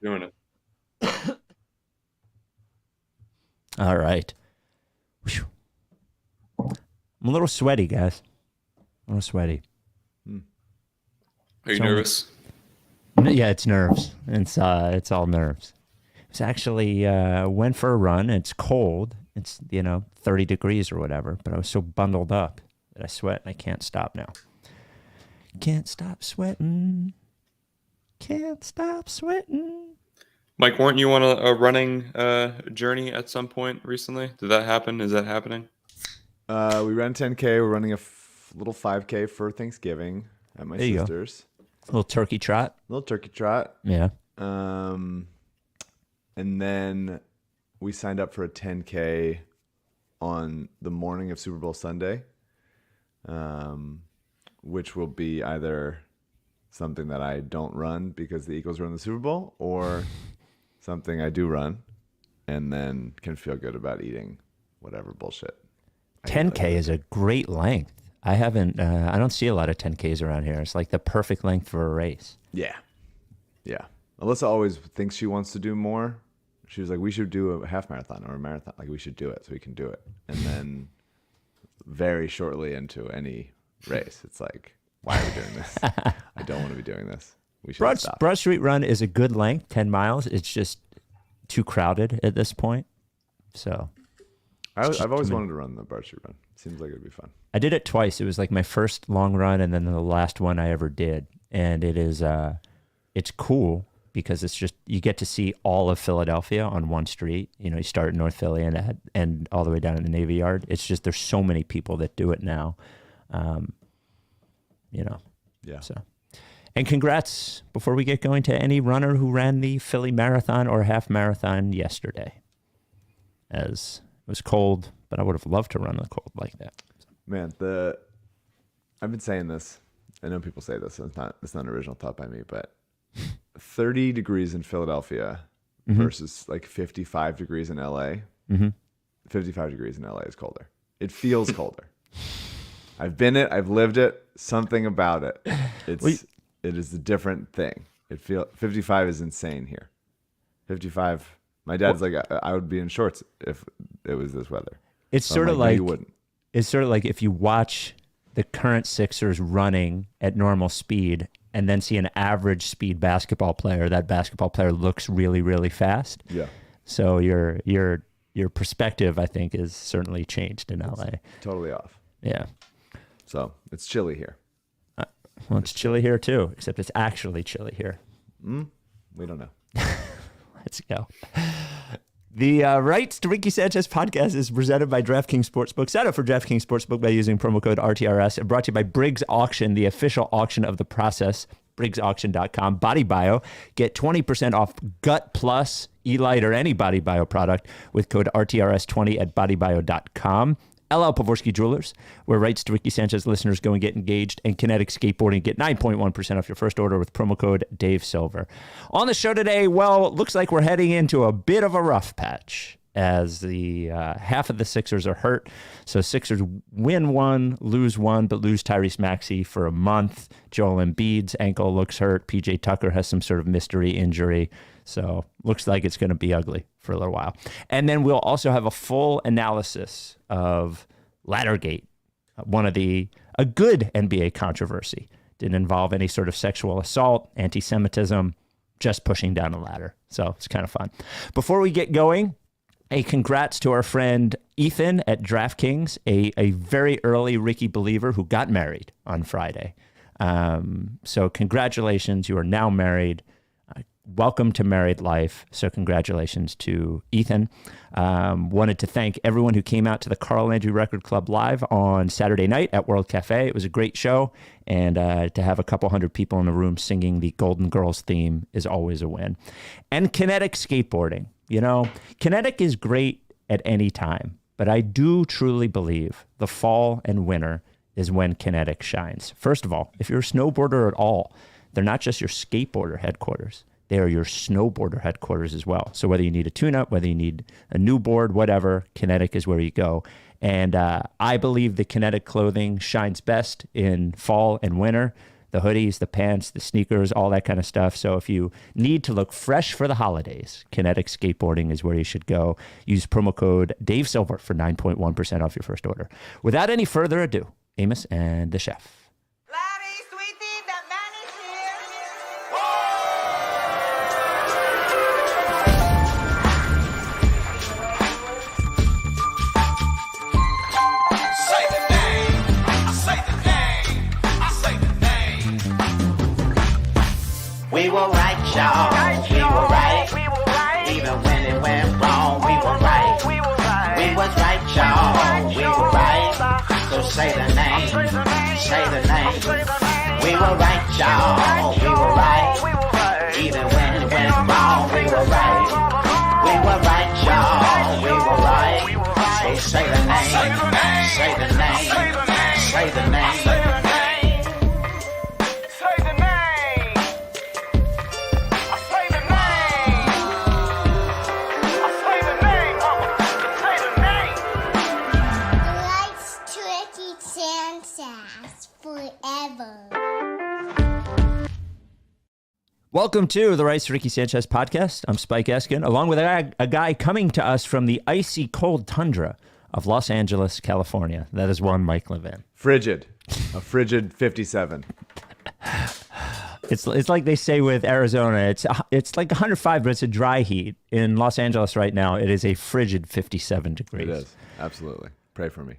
Doing it. All right. Whew. I'm a little sweaty, guys. A little sweaty. Are you nervous? Yeah, it's nerves. It's all nerves. It's actually went for a run. It's cold. It's 30 degrees or whatever. But I was so bundled up that I sweat and I can't stop now. Can't stop sweating. Can't stop sweating. Mike, weren't you on a running journey at some point recently? Did that happen? Is that happening? We ran 10K. We're running a little 5K for Thanksgiving at my sister's. A little turkey trot. Yeah. And then we signed up for a 10K on the morning of Super Bowl Sunday, which will be either something that I don't run because the Eagles run the Super Bowl, or something I do run and then can feel good about eating whatever bullshit. 10K is a great length. I don't see a lot of 10Ks around here. It's like the perfect length for a race. Yeah. Alyssa always thinks she wants to do more. She was like, we should do a half marathon or a marathon. Like, we should do it so we can do it. And then very shortly into any race, it's like, why are we doing this? I don't want to be doing this. We should stop. Broad Street Run is a good length, 10 miles. It's just too crowded at this point. So I've always wanted to run the Broad Street Run. Seems like it would be fun. I did it twice. It was like my first long run and then the last one I ever did. And it's cool because it's just, you get to see all of Philadelphia on one street. You start in North Philly and end all the way down in the Navy Yard. It's just, there's so many people that do it now. Yeah. So, and congrats before we get going to any runner who ran the Philly Marathon or half marathon yesterday. As it was cold, but I would have loved to run the cold like that. Man, I've been saying this. I know people say this. It's not an original thought by me, but 30 degrees in Philadelphia versus like 55 degrees in LA. 55 degrees in LA is colder. It feels colder. I've been it. I've lived it. Something about it. It is a different thing. 55 is insane here. 55. My dad's like, I would be in shorts if it was this weather. It's sort of like, no, you wouldn't. It's sort of like if you watch the current Sixers running at normal speed and then see an average speed basketball player, that basketball player looks really, really fast. Yeah. So your perspective, I think, is certainly changed in LA. Totally off. Yeah. So it's chilly here. Well, it's chilly here too, except it's actually chilly here. We don't know. Let's go. The Rights to Ricky Sanchez podcast is presented by DraftKings Sportsbook. Sign up for DraftKings Sportsbook by using promo code RTRS and brought to you by Briggs Auction, the official auction of the process. BriggsAuction.com. BodyBio. Get 20% off Gut Plus, Elite, or any BodyBio product with code RTRS20 at BodyBio.com. Pavorsky Jewelers, where Rights to Ricky Sanchez listeners go and get engaged, and Kinetic Skateboarding. Get 9.1% off your first order with promo code Dave Silver. On the show today, well, looks like we're heading into a bit of a rough patch as the half of the Sixers are hurt. So Sixers win one, lose one, but lose Tyrese Maxey for a month. Joel Embiid's ankle looks hurt. PJ Tucker has some sort of mystery injury. So looks like it's going to be ugly for a little while. And then we'll also have a full analysis of Laddergate, a good NBA controversy. Didn't involve any sort of sexual assault, anti-Semitism, just pushing down a ladder. So it's kind of fun. Before we get going, a congrats to our friend Ethan at DraftKings, a very early Ricky believer who got married on Friday. So congratulations, you are now married. Welcome to married life. So congratulations to Ethan. Wanted to thank everyone who came out to the Carl Landry Record Club live on Saturday night at World Cafe. It was a great show. And to have a couple hundred people in the room singing the Golden Girls theme is always a win. And Kinetic Skateboarding. Kinetic is great at any time, but I do truly believe the fall and winter is when Kinetic shines. First of all, if you're a snowboarder at all, they're not just your skateboarder headquarters. They are your snowboarder headquarters as well. So whether you need a tune-up, whether you need a new board, whatever, Kinetic is where you go. And I believe the Kinetic clothing shines best in fall and winter. the hoodies, the pants, the sneakers, all that kind of stuff. So if you need to look fresh for the holidays, Kinetic Skateboarding is where you should go. Use promo code Dave Silver for 9.1% off your first order. Without any further ado, Amos and the chef. We were right, y'all. We were right. Even when it went wrong, we were right. We was right, y'all. We were right. So say the name. Say the name. We were right, y'all. We were right. Even when it went wrong, we were right. We were right, y'all. We were right. So say the name. Say the name. Say the name. Welcome to the Rights to Ricky Sanchez podcast. I'm Spike Eskin, along with a guy coming to us from the icy cold tundra of Los Angeles, California. That is one Mike Levin. Frigid. A frigid 57. It's like they say with Arizona, it's like 105, but it's a dry heat. In Los Angeles right now, it is a frigid 57 degrees. It is. Absolutely. Pray for me.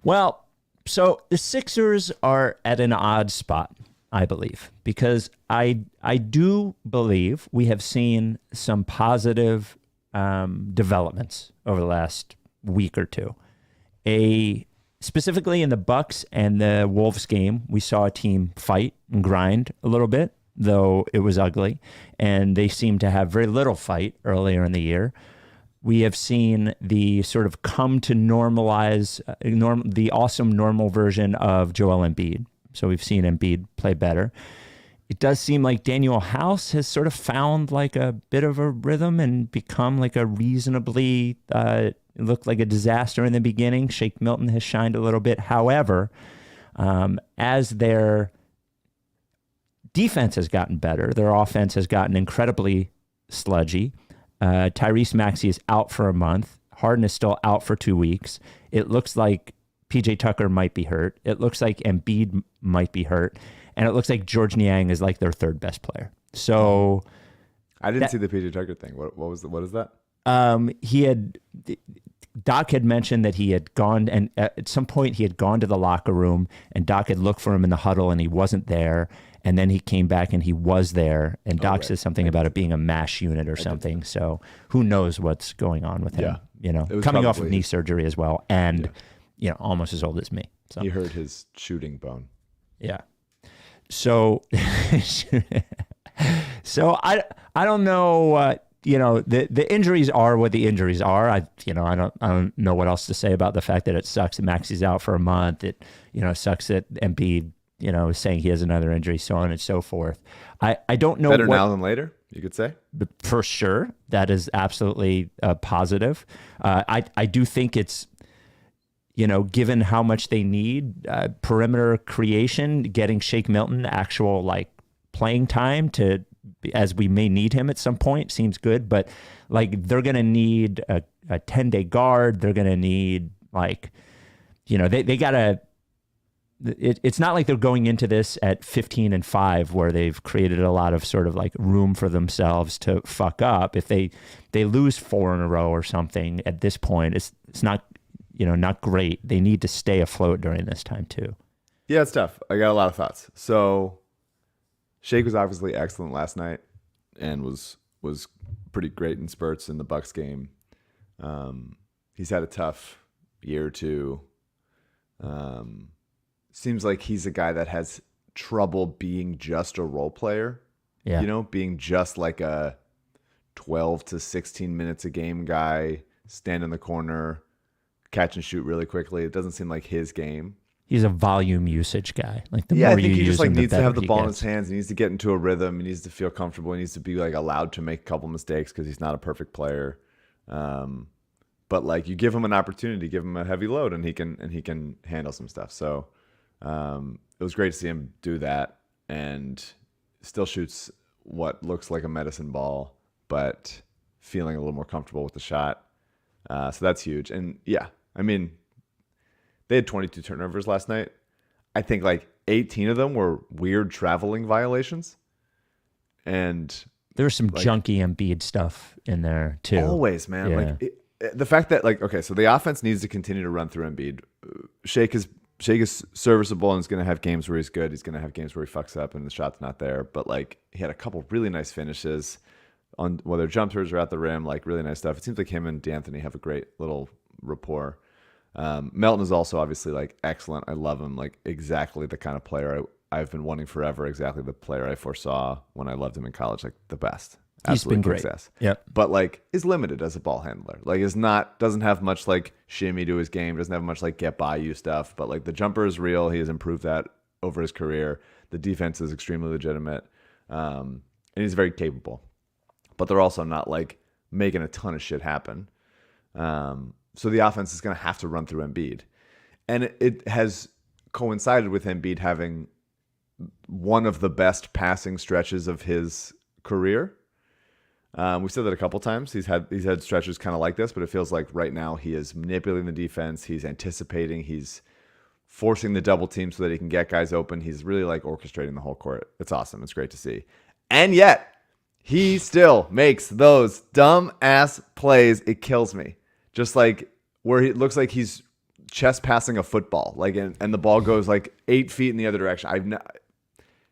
Well, so the Sixers are at an odd spot, I believe, because I do believe we have seen some positive developments over the last week or two. Specifically in the Bucks and the Wolves game, we saw a team fight and grind a little bit, though it was ugly, and they seemed to have very little fight earlier in the year. We have seen the sort of come to normalize the awesome normal version of Joel Embiid. So we've seen Embiid play better. It does seem like Daniel House has sort of found like a bit of a rhythm and become like a reasonably, it looked like a disaster in the beginning. Shake Milton has shined a little bit. However, as their defense has gotten better, their offense has gotten incredibly sludgy. Tyrese Maxey is out for a month. Harden is still out for 2 weeks. It looks like PJ Tucker might be hurt. It looks like Embiid might be hurt. And it looks like George Niang is like their third best player. So I didn't see the PJ Tucker thing. What is that? Doc had mentioned that he had gone, and at some point he had gone to the locker room, and Doc had looked for him in the huddle and he wasn't there. And then he came back and he was there. And Doc says something about it being a mash unit or something. So who knows what's going on with him, coming off of knee surgery as well. And, almost as old as me. So he hurt his shooting bone. Yeah. So, I don't know. The injuries are what the injuries are. I don't know what else to say about the fact that it sucks that Maxey's out for a month. It sucks that Embiid is saying he has another injury, so on and so forth. I don't know. Better now than later, you could say. For sure, that is absolutely positive. I do think it's. Given how much they need perimeter creation, getting Shake Milton actual playing time as we may need him at some point seems good, but they're going to need a 10-day guard. They're going to need they got to, it's not like they're going into this at 15-5 where they've created a lot of sort of room for themselves to fuck up. If they lose 4 in a row or something at this point, it's not, not great. They need to stay afloat during this time too. Yeah, it's tough. I got a lot of thoughts. So Shake was obviously excellent last night and was pretty great in spurts in the Bucks game. He's had a tough year or two. Seems like he's a guy that has trouble being just a role player. Yeah. Being just like a 12 to 16 minutes a game guy, stand in the corner, catch and shoot really quickly. It doesn't seem like his game. He's a volume usage guy. I think he just needs to have the ball in his hands. He needs to get into a rhythm. He needs to feel comfortable. He needs to be allowed to make a couple mistakes because he's not a perfect player. But you give him an opportunity, give him a heavy load, and he can handle some stuff. So it was great to see him do that. and still shoots what looks like a medicine ball, but feeling a little more comfortable with the shot. So that's huge. And yeah, I mean, they had 22 turnovers last night. I think like 18 of them were weird traveling violations. And there's some junky Embiid stuff in there too. Always, man. Yeah. Like the fact that like, okay, so the offense needs to continue to run through Embiid. Shake is serviceable and is going to have games where he's good. He's going to have games where he fucks up and the shot's not there. But like he had a couple really nice finishes on whether jumpers or at the rim, like really nice stuff. It seems like him and D'Anthony have a great little rapport. Melton is also obviously like excellent. I love him. Like exactly the kind of player I've been wanting forever. Exactly the player I foresaw when I loved him in college. Like the best. He's been great. Success. Yep. But like is limited as a ball handler. Like doesn't have much like shimmy to his game. Doesn't have much like get by you stuff. But like the jumper is real. He has improved that over his career. The defense is extremely legitimate. And he's very capable. But they're also not like making a ton of shit happen. So the offense is going to have to run through Embiid. And it has coincided with Embiid having one of the best passing stretches of his career. We've said that a couple times. He's had stretches kind of like this, but it feels like right now he is manipulating the defense. He's anticipating. He's forcing the double team so that he can get guys open. He's really like orchestrating the whole court. It's awesome. It's great to see. And yet he still makes those dumb ass plays. It kills me. Just like where it looks like he's chest passing a football, like and the ball goes like 8 feet in the other direction.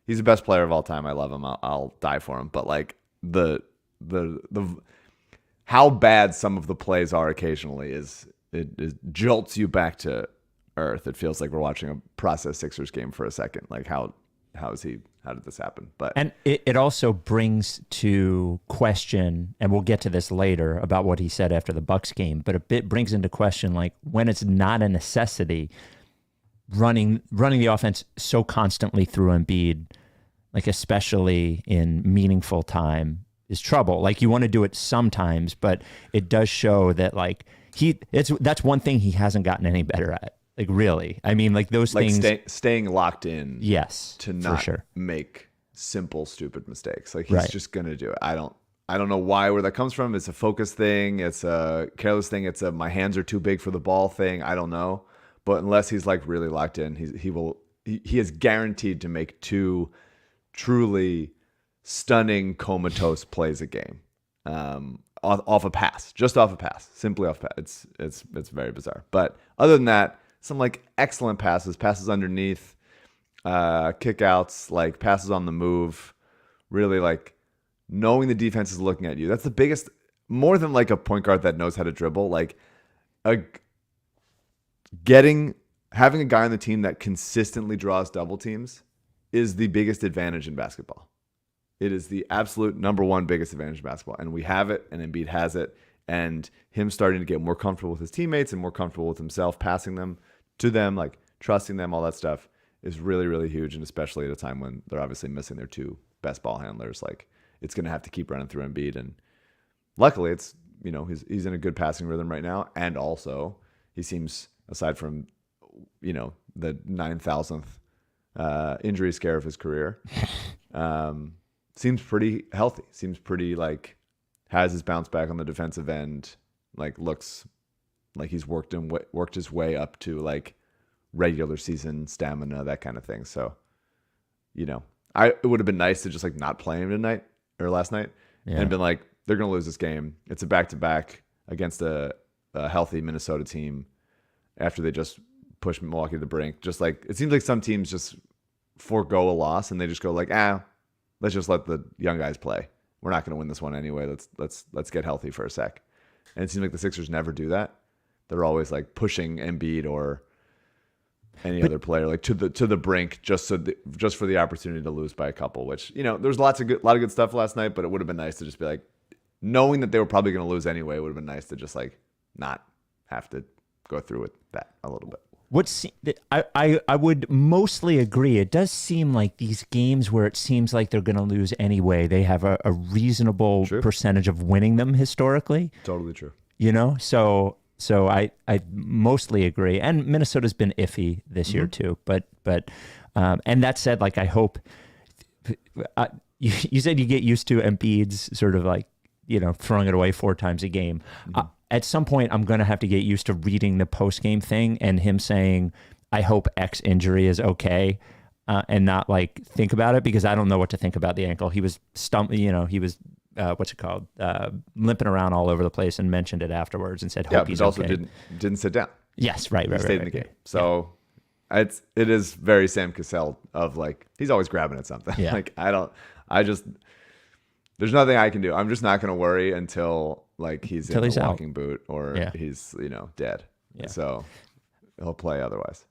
He's the best player of all time. I love him. I'll die for him. But like the how bad some of the plays are occasionally is it jolts you back to earth. It feels like we're watching a process Sixers game for a second. Like how did this happen? But and it also brings to question, and we'll get to this later about what he said after the Bucks game, but it brings into question like when it's not a necessity, running the offense so constantly through Embiid, like especially in meaningful time, is trouble. Like you want to do it sometimes, but it does show that like that's one thing he hasn't gotten any better at. Like really, I mean, like those things. Staying locked in. Yes, to not make simple, stupid mistakes. Like he's just gonna do it. I don't know where that comes from. It's a focus thing. It's a careless thing. It's a my hands are too big for the ball thing. I don't know. But unless he's like really locked in, he is guaranteed to make 2 truly stunning comatose plays a game. Off a pass, just off a pass, simply off a pass. It's very bizarre. But other than that, some like excellent passes underneath, kickouts, like passes on the move, really like knowing the defense is looking at you. That's the biggest, more than like a point guard that knows how to dribble, like having a guy on the team that consistently draws double teams is the biggest advantage in basketball. It is the absolute number one biggest advantage in basketball. And we have it, and Embiid has it. And him starting to get more comfortable with his teammates and more comfortable with himself, passing them to them, like trusting them, all that stuff is really, really huge. And especially at a time when they're obviously missing their 2 best ball handlers, like it's going to have to keep running through Embiid. And luckily it's, he's in a good passing rhythm right now. And also he seems, aside from, the 9,000th injury scare of his career, seems pretty healthy, seems pretty like has his bounce back on the defensive end, like looks like he's worked his way up to like regular season stamina, that kind of thing. So, it would have been nice to just like not play him tonight or last night and been like, they're going to lose this game. It's a back-to-back against a healthy Minnesota team after they just pushed Milwaukee to the brink. Just like, it seems like some teams just forego a loss and they just go like, let's just let the young guys play. We're not going to win this one anyway. Let's get healthy for a sec. And it seems like the Sixers never do that. They're always like pushing Embiid or any other player like to the brink just for the opportunity to lose by a couple. Which there's a lot of good stuff last night, but it would have been nice to just be like, knowing that they were probably going to lose anyway. It would have been nice to just like not have to go through with that a little bit. I would mostly agree. It does seem like these games where it seems like they're going to lose anyway, they have a reasonable percentage of winning them historically. Totally true. So I mostly agree. And Minnesota's been iffy this year too. But and that said, like I hope you said you get used to Embiid's sort of like, throwing it away 4 times a game. At some point, I'm going to have to get used to reading the post-game thing and him saying, I hope X injury is okay, and not like think about it, because I don't know what to think about the ankle. He was he was limping around all over the place, and mentioned it afterwards and said, hope he's also okay. didn't sit down. Yes, right. He stayed in the game. So it is very Sam Cassell of like, he's always grabbing at something. Yeah. Like there's nothing I can do. I'm just not going to worry until like he's in a walking boot or he's, dead. Yeah. So he'll play otherwise.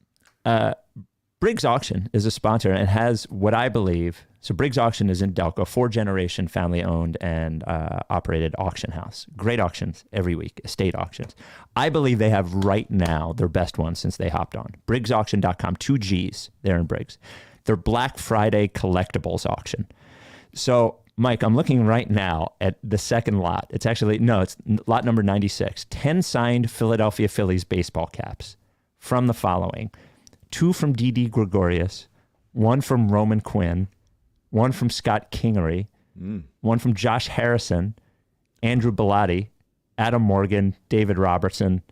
Briggs Auction is a sponsor, and it has what I believe. So Briggs Auction is in Delco, 4-generation family owned and operated auction house. Great auctions every week, estate auctions. I believe they have right now their best one since they hopped on. BriggsAuction.com, 2 G's there in Briggs. Their Black Friday collectibles auction. So Mike, I'm looking right now at the second lot. It's lot number 96. 10 signed Philadelphia Phillies baseball caps from the following: 2 from D.D. Gregorius, 1 from Roman Quinn, 1 from Scott Kingery, 1 from Josh Harrison, Andrew Bellotti, Adam Morgan, David Robertson.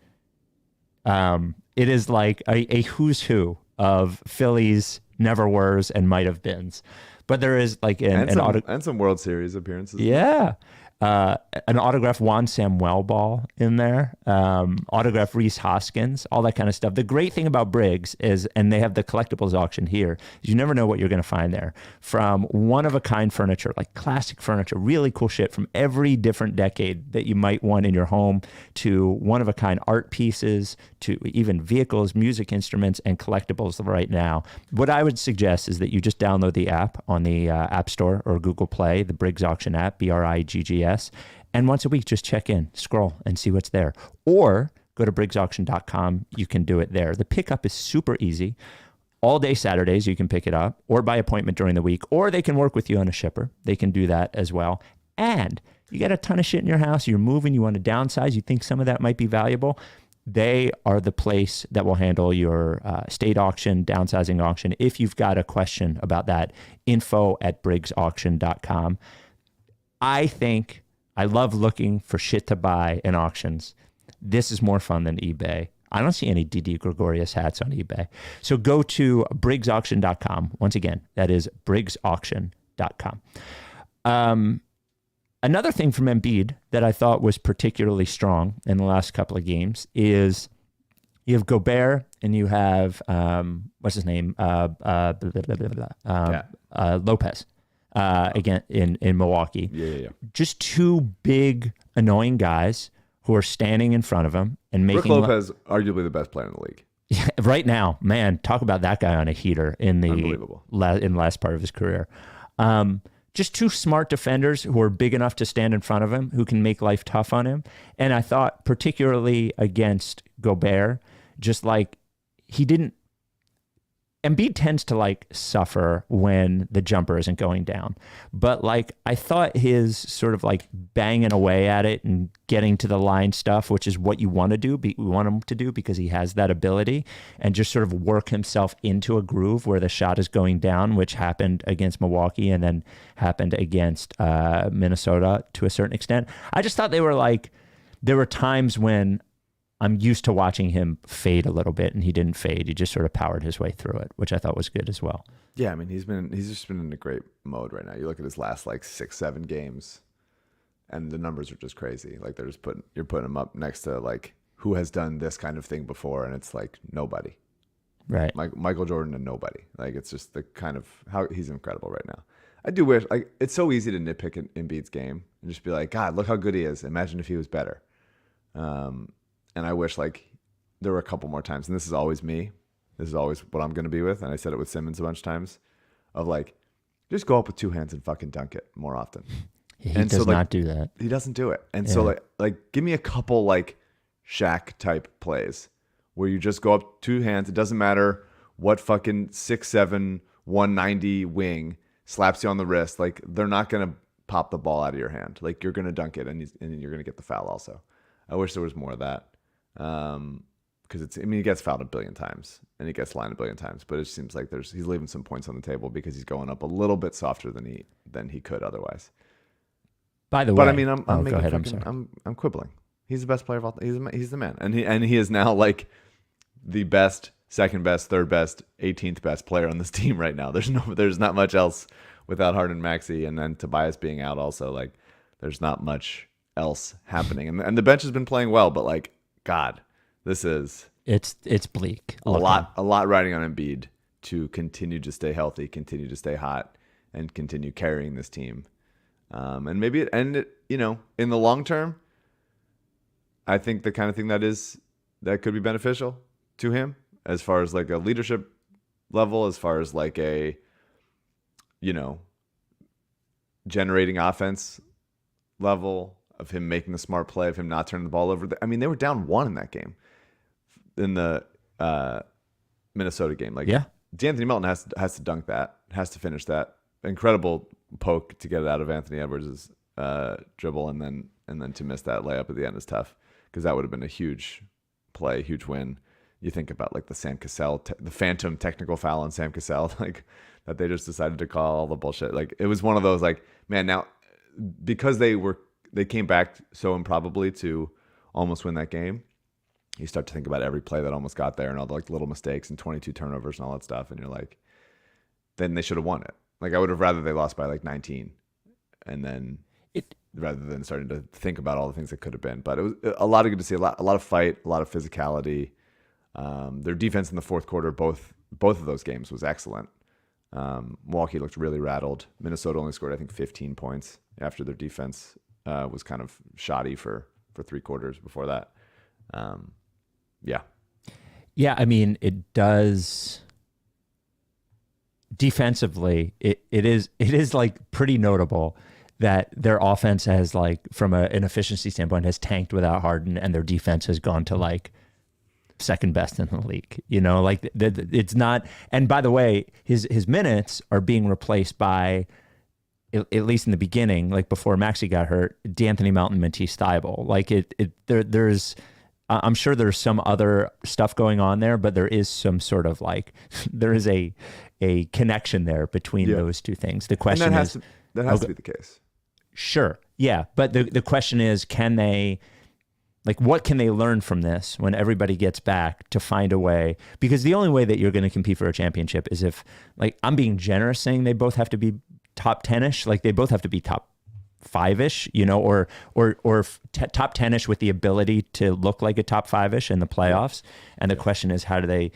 It is like a who's who of Phillies never were's and might have beens. But there is like and some World Series appearances. Yeah. An autographed Juan Samuel ball in there, autographed Reese Hoskins, all that kind of stuff. The great thing about Briggs is, and they have the collectibles auction here, is you never know what you're going to find there. From one-of-a-kind furniture, like classic furniture, really cool shit from every different decade that you might want in your home, to one-of-a-kind art pieces, to even vehicles, music instruments, and collectibles right now. What I would suggest is that you just download the app on the App Store or Google Play, the Briggs Auction app, BRIGGS. And once a week, just check in, scroll, and see what's there. Or go to BriggsAuction.com. You can do it there. The pickup is super easy. All day Saturdays, you can pick it up, or by appointment during the week, or they can work with you on a shipper. They can do that as well. And you got a ton of shit in your house. You're moving. You want to downsize. You think some of that might be valuable. They are the place that will handle your state auction, downsizing auction. If you've got a question about that, info@BriggsAuction.com. I love looking for shit to buy in auctions. This is more fun than eBay. I don't see any D.D. Gregorius hats on eBay. So go to BriggsAuction.com. Once again, that is BriggsAuction.com. Another thing from Embiid that I thought was particularly strong in the last couple of games is you have Gobert and you have, what's his name? Lopez. Again in Milwaukee. Yeah. Just 2 big, annoying guys who are standing in front of him and making... Brook Lopez, arguably the best player in the league. Yeah, right now, man, talk about that guy on a heater in the last part of his career. Just 2 smart defenders who are big enough to stand in front of him, who can make life tough on him. And I thought, particularly against Gobert, just like Embiid tends to like suffer when the jumper isn't going down. But like, I thought his sort of like banging away at it and getting to the line stuff, which is what you want to do, we want him to do because he has that ability, and just sort of work himself into a groove where the shot is going down, which happened against Milwaukee and then happened against Minnesota to a certain extent. I just thought there were times when I'm used to watching him fade a little bit, and he didn't fade. He just sort of powered his way through it, which I thought was good as well. Yeah, I mean, he's just been in a great mode right now. You look at his last like 6-7 games, and the numbers are just crazy. Like you're putting him up next to like who has done this kind of thing before, and it's like nobody. Right. Michael Jordan and nobody. Like it's just the kind of how he's incredible right now. I do wish like it's so easy to nitpick Embiid's game and just be like, God, look how good he is. Imagine if he was better. And I wish like there were a couple more times, and this is always me. This is always what I'm going to be with. And I said it with Simmons a bunch of times of like, just go up with 2 hands and fucking dunk it more often. He does not do that. He doesn't do it. And so like give me a couple like Shaq type plays where you just go up 2 hands. It doesn't matter what fucking 6'7", 190 wing slaps you on the wrist. Like they're not going to pop the ball out of your hand. Like you're going to dunk it and you're going to get the foul also. I wish there was more of that. because he gets fouled a billion times and he gets lined a billion times, but it seems like he's leaving some points on the table because he's going up a little bit softer than he could otherwise. By the way, but I mean, go ahead. I'm sorry. I'm quibbling. He's the best player of all. He's the man, and he is now like the best, second best, third best, 18th best player on this team right now. There's not much else without Harden, Maxey, and then Tobias being out. Also, like there's not much else happening, and the bench has been playing well, but like God, this is it's bleak. A lot riding on Embiid to continue to stay healthy, continue to stay hot, and continue carrying this team. And maybe in the long term, I think the kind of thing that could be beneficial to him as far as like a leadership level, as far as like a, generating offense level of him making the smart play, of him not turning the ball over. I mean, they were down 1 in that game, in the Minnesota game. Like, yeah, D'Anthony Melton has to dunk that, has to finish that. Incredible poke to get it out of Anthony Edwards' dribble, and then to miss that layup at the end is tough, because that would have been a huge play, huge win. You think about like the Sam Cassell, the phantom technical foul on Sam Cassell, like that they just decided to call, all the bullshit. Like it was one of those like, man, now because they came back so improbably to almost win that game, you start to think about every play that almost got there and all the like little mistakes and 22 turnovers and all that stuff, and you're like, then they should have won it. Like I would have rather they lost by like 19, and then rather than starting to think about all the things that could have been. But it was a lot of good to see, a lot of fight, a lot of physicality. Their defense in the fourth quarter, both of those games, was excellent. Milwaukee looked really rattled. Minnesota only scored, I think, 15 points after their defense was kind of shoddy for 3 quarters before that. Yeah, I mean, it does. Defensively, it is like pretty notable that their offense has, like, from an efficiency standpoint, has tanked without Harden, and their defense has gone to like second best in the league. Like it's not. And by the way, his minutes are being replaced by, at least in the beginning, like before Maxey got hurt, D'Anthony Melton, Matisse Thybulle. Like there's. I'm sure there's some other stuff going on there, but there is some sort of like, there is a connection there between those two things. The question is, that has to be the case. Sure. Yeah. But the question is, can they, like, what can they learn from this when everybody gets back to find a way? Because the only way that you're going to compete for a championship is if, like, I'm being generous saying they both have to be top 10-ish. Like they both have to be top 5-ish, or top 10-ish with the ability to look like a top 5-ish in the playoffs. And the question is, how do they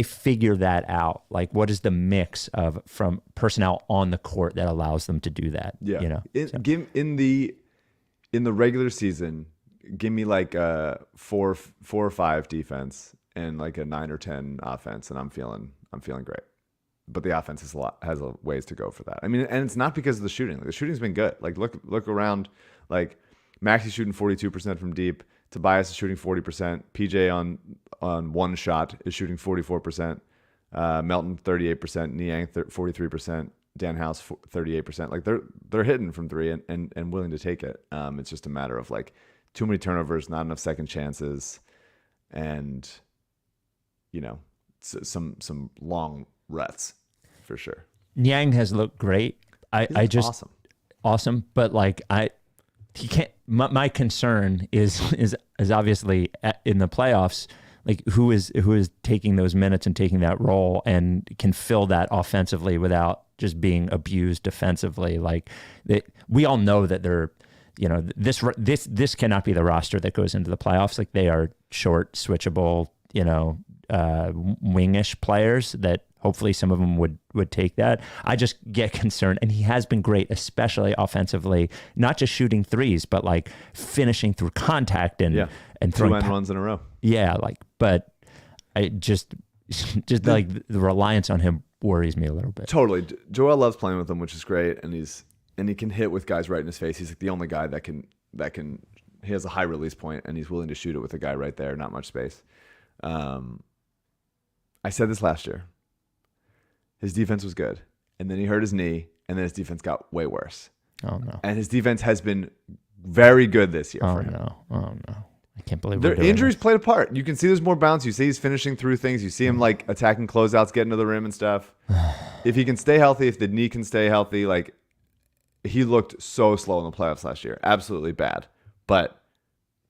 figure that out? Like, what is the mix of from personnel on the court that allows them to do that? Yeah. In the regular season, give me like a 4 or 5 defense and like a 9 or 10 offense, and I'm feeling great. But the offense has a ways to go for that. I mean, and it's not because of the shooting. Like, the shooting's been good. Like look around. Like Maxey's shooting 42% from deep. Tobias is shooting 40%. PJ on one shot is shooting 44%. Melton 38%. Niang 43%. Dan House 38%. Like they're hitting from 3 and willing to take it. It's just a matter of like too many turnovers, not enough second chances, and some long ruts for sure. Niang has looked great. I just awesome, but like he can't. My concern is obviously in the playoffs, like who is taking those minutes and taking that role and can fill that offensively without just being abused defensively. Like we all know that they're, this cannot be the roster that goes into the playoffs. Like they are short, switchable, wingish players that hopefully some of them would take that. I just get concerned, and he has been great, especially offensively, not just shooting threes, but like finishing through contact and throwing 2 runs in a row. Yeah, like, but I just like the reliance on him worries me a little bit. Totally. Joel loves playing with him, which is great, and he can hit with guys right in his face. He's like the only guy that can. He has a high release point, and he's willing to shoot it with a guy right there, not much space. I said this last year. His defense was good, and then he hurt his knee, and then his defense got way worse. Oh no! And his defense has been very good this year for him. Oh no! I can't believe Their we're doing injuries this. played a part. You can see there's more bounce. You see he's finishing through things. You see him like attacking closeouts, getting to the rim and stuff. If he can stay healthy, if the knee can stay healthy, like he looked so slow in the playoffs last year, absolutely bad. But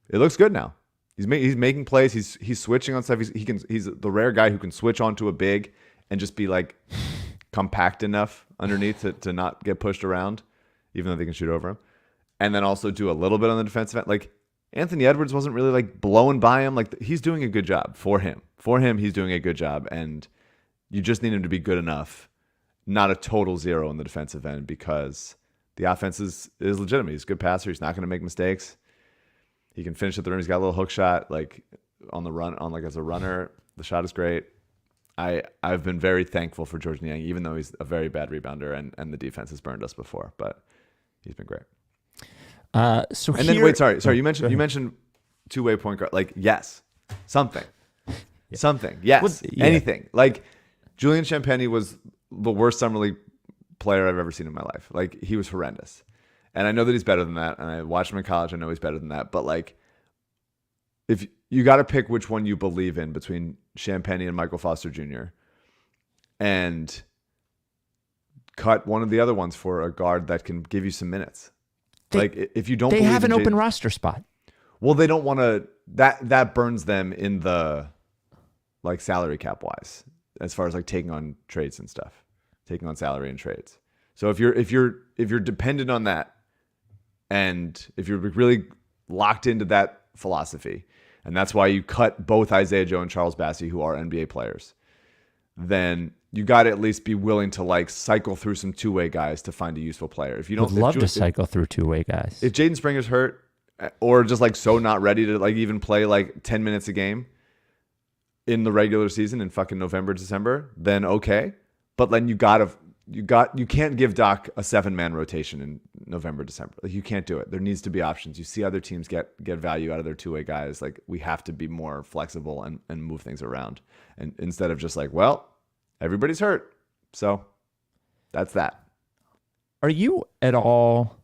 it looks good now. He's making plays. He's switching on stuff. He's the rare guy who can switch onto a big and just be like compact enough underneath to not get pushed around, even though they can shoot over him. And then also do a little bit on the defensive end. Like Anthony Edwards wasn't really like blowing by him. Like he's doing a good job for him. For him, he's doing a good job. And you just need him to be good enough, not a total zero in the defensive end, because the offense is legitimate. He's a good passer. He's not going to make mistakes. He can finish at the rim. He's got a little hook shot, like on the run, on like as a runner. The shot is great. I've been very thankful for George Niang, even though he's a very bad rebounder and the defense has burned us before, but he's been great. Sorry. You mentioned two-way point guard. Like, yes, something, yes, Well, yeah. anything. Like Julian Champagny was the worst summer league player I've ever seen in my life. Like he was horrendous, and I know that he's better than that. And I watched him in college. I know he's better than that. But like, if you got to pick which one you believe in between Champagny and Michael Foster Jr. and cut one of the other ones for a guard that can give you some minutes. If you don't, They believe have in an open Jaden, roster spot. well, they don't want to. That burns them in the like salary cap wise, as far as like taking on trades and stuff, taking on salary and trades. So if you're dependent on that, and if you're really locked into that philosophy, and that's why you cut both Isaiah Joe and Charles Bassey, who are NBA players, then you got to at least be willing to like cycle through some two-way guys to find a useful player. If you don't, Would love to cycle through two-way guys. if Jaden Springer's hurt or just like so not ready to like even play like 10 minutes a game in the regular season in fucking November, December, then okay. But then you can't give Doc a 7-man rotation in November, December. Like you can't do it. There needs to be options. You see other teams get value out of their two-way guys. Like we have to be more flexible and move things around. And instead of just like, well, everybody's hurt. So that's that. Are you at all?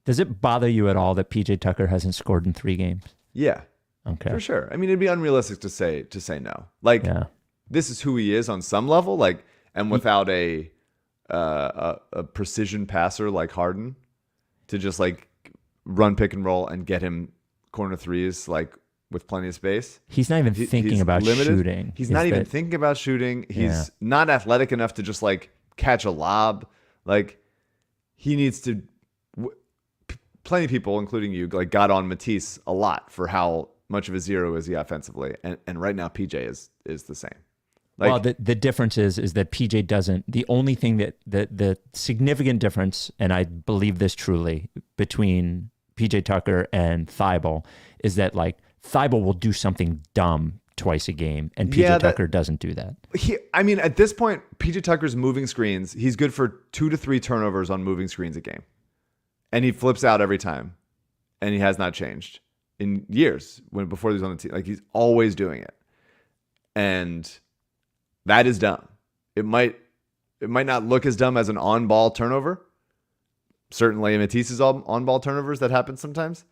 Does it bother you at all that PJ Tucker hasn't scored in 3 games? Yeah. Okay. For sure. I mean, it'd be unrealistic to say no. Like this is who he is on some level. Like, and without a precision passer like Harden to just like run pick and roll and get him corner threes like with plenty of space. He's not even thinking about shooting. He's not even thinking about shooting. He's not athletic enough to just like catch a lob. Like he needs to. Plenty of people, including you, like got on Matisse a lot for how much of a zero is he offensively, and right now PJ is the same. Like, well, the difference is that PJ doesn't. The only thing that the significant difference, and I believe this truly, between PJ Tucker and Thibault is that like Thibault will do something dumb twice a game, and PJ Tucker doesn't do that. I mean, at this point, PJ Tucker's moving screens. He's good for 2 to 3 turnovers on moving screens a game, and he flips out every time, and he has not changed in years before he was on the team. Like he's always doing it, and that is dumb. It might not look as dumb as an on-ball turnover. Certainly, Matisse's on-ball turnovers that happen sometimes,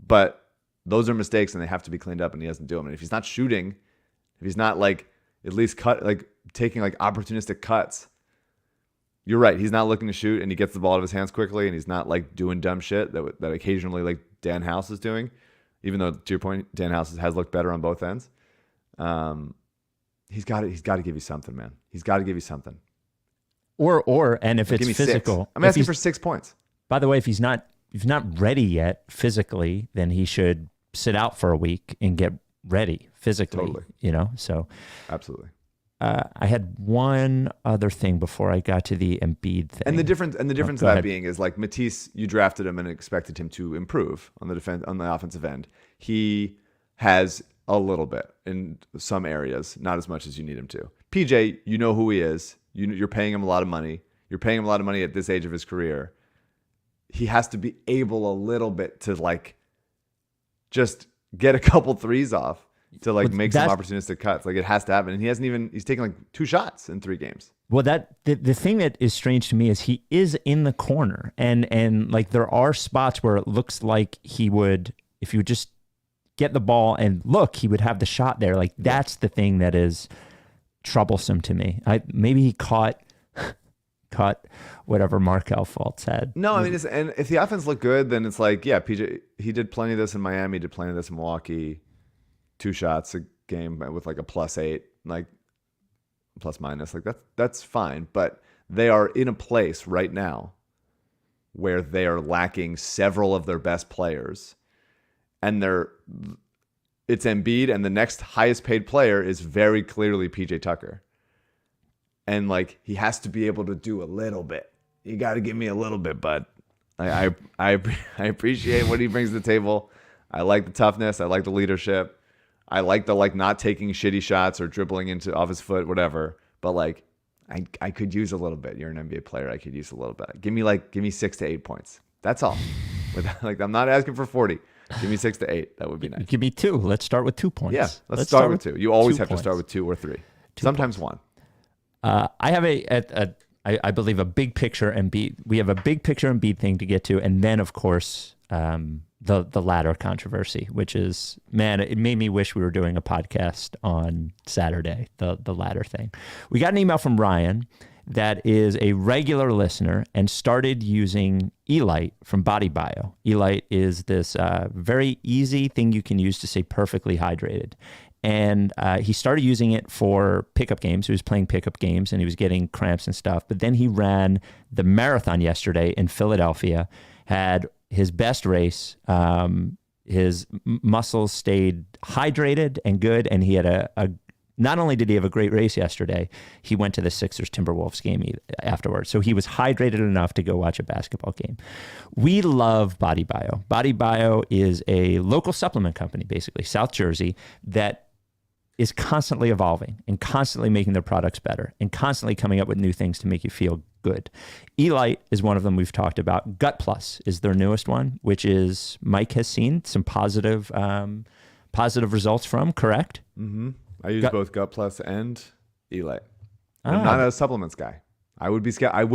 but those are mistakes and they have to be cleaned up, and he doesn't do them. And if he's not shooting, if he's not like at least taking like opportunistic cuts, you're right. He's not looking to shoot, and he gets the ball out of his hands quickly, and he's not like doing dumb shit that occasionally like Dan House is doing. Even though, to your point, Dan House has looked better on both ends. He's got to give you something, man. He's got to give you something. And if it's physical, 6. I'm asking for 6 points. By the way, if he's not ready yet physically, then he should sit out for a week and get ready physically. Totally. You know, so absolutely. I had one other thing before I got to the Embiid thing. And the difference of that being is like Matisse, you drafted him and expected him to improve on the offensive end. He has a little bit in some areas, not as much as you need him to. PJ, you know who he is. You're paying him a lot of money. You're paying him a lot of money at this age of his career. He has to be able a little bit to like just get a couple threes off to like make some opportunistic cuts. Like it has to happen. And he's taken like 2 shots in 3 games. Well, the thing that is strange to me is he is in the corner, and like there are spots where it looks like he would, if you just get the ball and look, he would have the shot there. Like that's the thing that is troublesome to me. Maybe he caught whatever Markelle Fultz had. No, I mean, and if the offense looked good, then it's like, yeah, PJ, he did plenty of this in Miami, did plenty of this in Milwaukee, 2 shots a game with like a +8, like plus minus, like that's fine. But they are in a place right now where they are lacking several of their best players, and it's Embiid, and the next highest paid player is very clearly PJ Tucker. And like he has to be able to do a little bit. You got to give me a little bit, bud. I appreciate what he brings to the table. I like the toughness. I like the leadership. I like the not taking shitty shots or dribbling into off his foot, whatever. But like I could use a little bit. You're an NBA player. I could use a little bit. Give me 6 to 8 points. That's all. Like I'm not asking for 40. Give me 6 to 8. That would be nice. Give me 2. Let's start with 2 points. Yeah, let's start with 2. You always 2 have points. to start with 2 or 3. Sometimes points. 1. I have I believe a big picture Embiid. We have a big picture Embiid thing to get to, and then of course the ladder controversy, which is, man, it made me wish we were doing a podcast on Saturday. The ladder thing. We got an email from Ryan that is a regular listener and started using Elite from BodyBio. Elite is this very easy thing you can use to stay perfectly hydrated. And he started using it for pickup games. He was playing pickup games and he was getting cramps and stuff. But then he ran the marathon yesterday in Philadelphia, had his best race. His muscles stayed hydrated and good. And he had not only did he have a great race yesterday, he went to the Sixers Timberwolves game afterwards. So he was hydrated enough to go watch a basketball game. We love BodyBio. BodyBio is a local supplement company, basically, South Jersey, that is constantly evolving and constantly making their products better and constantly coming up with new things to make you feel good. Elite is one of them we've talked about. Gut Plus is their newest one, which is Mike has seen some positive results from, correct? Mm-hmm. I use both Gut Plus and Elite. I'm not a supplements guy. I would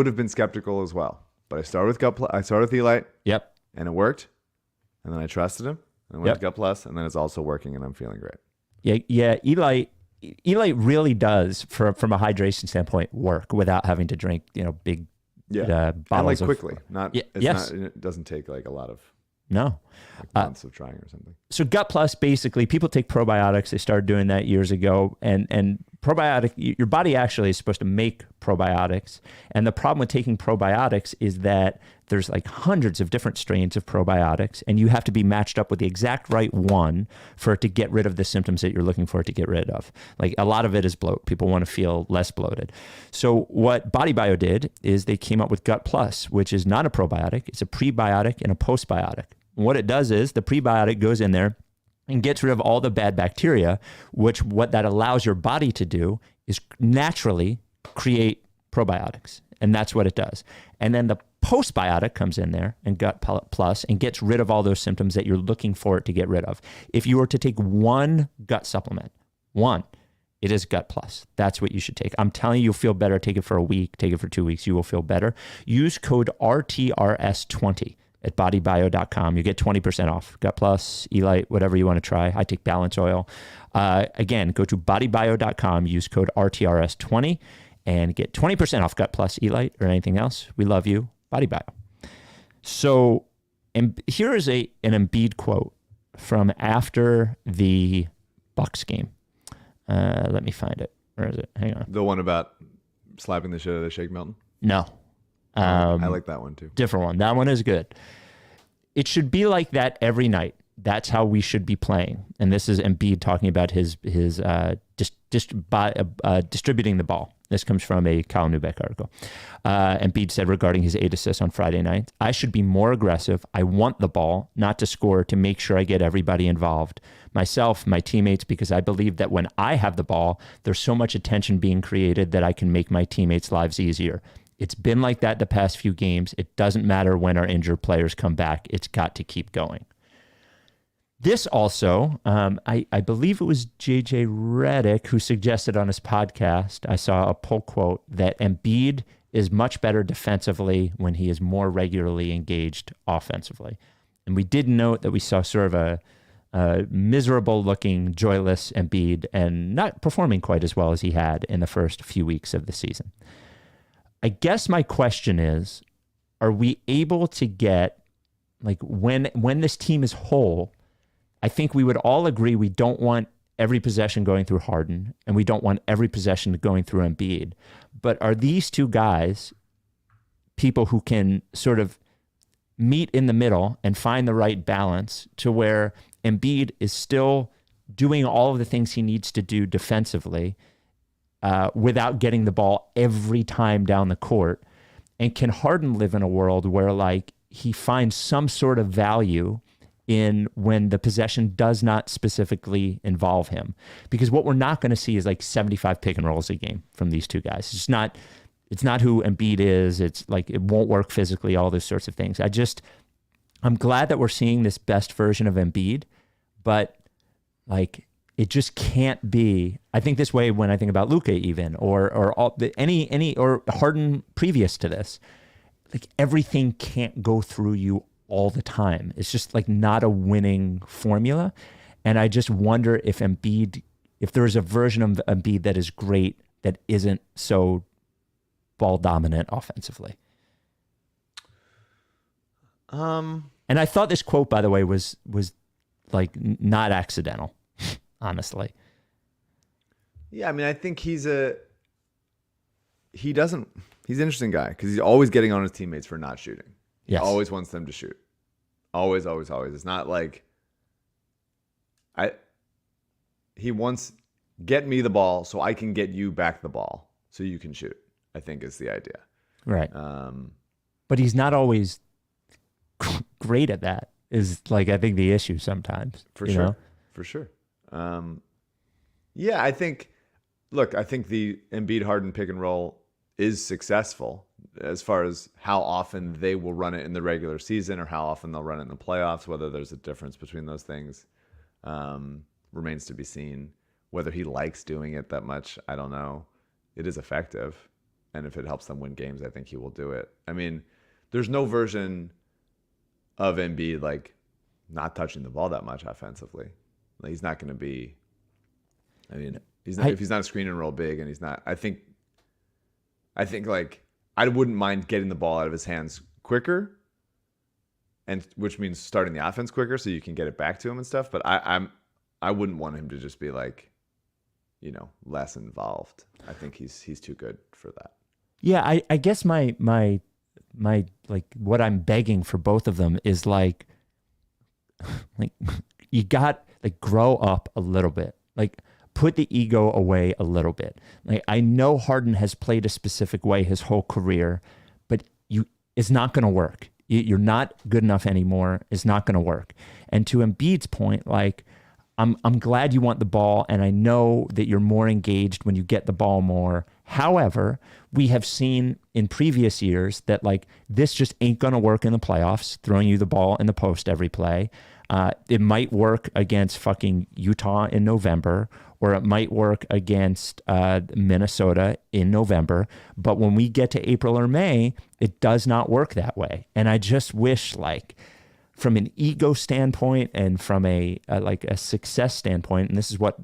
have been skeptical as well. But I started with Gut Plus. I started with Elite. Yep. And it worked. And then I trusted him. And went to Gut Plus. And then it's also working, and I'm feeling great. Yeah. Elite really does, from a hydration standpoint, work without having to drink, big bottles and like of, quickly. It doesn't take like a lot of months of trying or something. So Gut Plus, basically, people take probiotics. They started doing that years ago, and probiotic, your body actually is supposed to make probiotics. And the problem with taking probiotics is that there's like hundreds of different strains of probiotics, and you have to be matched up with the exact right one for it to get rid of the symptoms that you're looking for it to get rid of. Like a lot of it is bloat. People want to feel less bloated. So what BodyBio did is they came up with Gut Plus, which is not a probiotic. It's a prebiotic and a postbiotic. What it does is the prebiotic goes in there and gets rid of all the bad bacteria, which what that allows your body to do is naturally create probiotics. And that's what it does. And then the postbiotic comes in there and Gut Plus and gets rid of all those symptoms that you're looking for it to get rid of. If you were to take one gut supplement, it is Gut Plus. That's what you should take. I'm telling you, you'll feel better. Take it for a week. Take it for 2 weeks. You will feel better. Use code RTRS20 at bodybio.com. You get 20% off. Gut Plus, Elite, whatever you want to try. I take Balance Oil. Again, go to bodybio.com. Use code RTRS20 and get 20% off Gut Plus, Elite, or anything else. We love you. BodyBio. So here is an Embiid quote from after the Bucks game. Let me find it. Where is it? Hang on. The one about slapping the shit out of Shake Milton? No. I like that one too. Different one. That one is good. It should be like that every night. That's how we should be playing. And this is Embiid talking about his distributing the ball. This comes from a Kyle Neubeck article. Embiid said regarding his 8 assists on Friday night, I should be more aggressive. I want the ball, not to score, to make sure I get everybody involved. Myself, my teammates, because I believe that when I have the ball, there's so much attention being created that I can make my teammates' lives easier. It's been like that the past few games. It doesn't matter when our injured players come back. It's got to keep going. This also, I believe it was JJ Redick who suggested on his podcast, I saw a poll quote that Embiid is much better defensively when he is more regularly engaged offensively. And we did note that we saw sort of miserable looking, joyless Embiid and not performing quite as well as he had in the first few weeks of the season. I guess my question is, are we able to get, like, when this team is whole, I think we would all agree we don't want every possession going through Harden and we don't want every possession going through Embiid. But are these two guys people who can sort of meet in the middle and find the right balance to where Embiid is still doing all of the things he needs to do defensively without getting the ball every time down the court? And can Harden live in a world where, like, he finds some sort of value in when the possession does not specifically involve him? Because what we're not going to see is like 75 pick and rolls a game from these two guys. It's not who Embiid is. It's like, it won't work physically, all those sorts of things. I'm glad that we're seeing this best version of Embiid, but like, it just can't be. I think this way when I think about Luka even, or Harden previous to this. Like, everything can't go through you all the time. It's just like not a winning formula. And I just wonder if there's a version of Embiid that is great that isn't so ball dominant offensively. And I thought this quote, by the way, was like not accidental, honestly. Yeah, I mean, I think he's an interesting guy because he's always getting on his teammates for not shooting. He always wants them to shoot. Always, always, always. It's not like he wants, get me the ball so I can get you back the ball so you can shoot, I think is the idea. Right. But he's not always great at that, is like, I think the issue sometimes. For sure. Yeah, I think the Embiid Harden pick and roll is successful as far as how often they will run it in the regular season or how often they'll run it in the playoffs. Whether there's a difference between those things remains to be seen. Whether he likes doing it that much, I don't know. It is effective. And if it helps them win games, I think he will do it. I mean, there's no version of Embiid like not touching the ball that much offensively. Like, he's not going to be, I mean, if he's not a screen and roll big, and he's not, I think like, I wouldn't mind getting the ball out of his hands quicker, and which means starting the offense quicker so you can get it back to him and stuff. But I wouldn't want him to just be like, less involved. I think he's too good for that. Yeah, I guess my like, what I'm begging for both of them is like you got, like, grow up a little bit. Like, put the ego away a little bit. Like, I know Harden has played a specific way his whole career, but it's not going to work. You're not good enough anymore. It's not going to work. And to Embiid's point, like, I'm glad you want the ball, and I know that you're more engaged when you get the ball more. However, we have seen in previous years that, like, this just ain't going to work in the playoffs, throwing you the ball in the post every play. It might work against fucking Utah in November, or it might work against Minnesota in November. But when we get to April or May, it does not work that way. And I just wish, like, from an ego standpoint and from a success standpoint, and this is what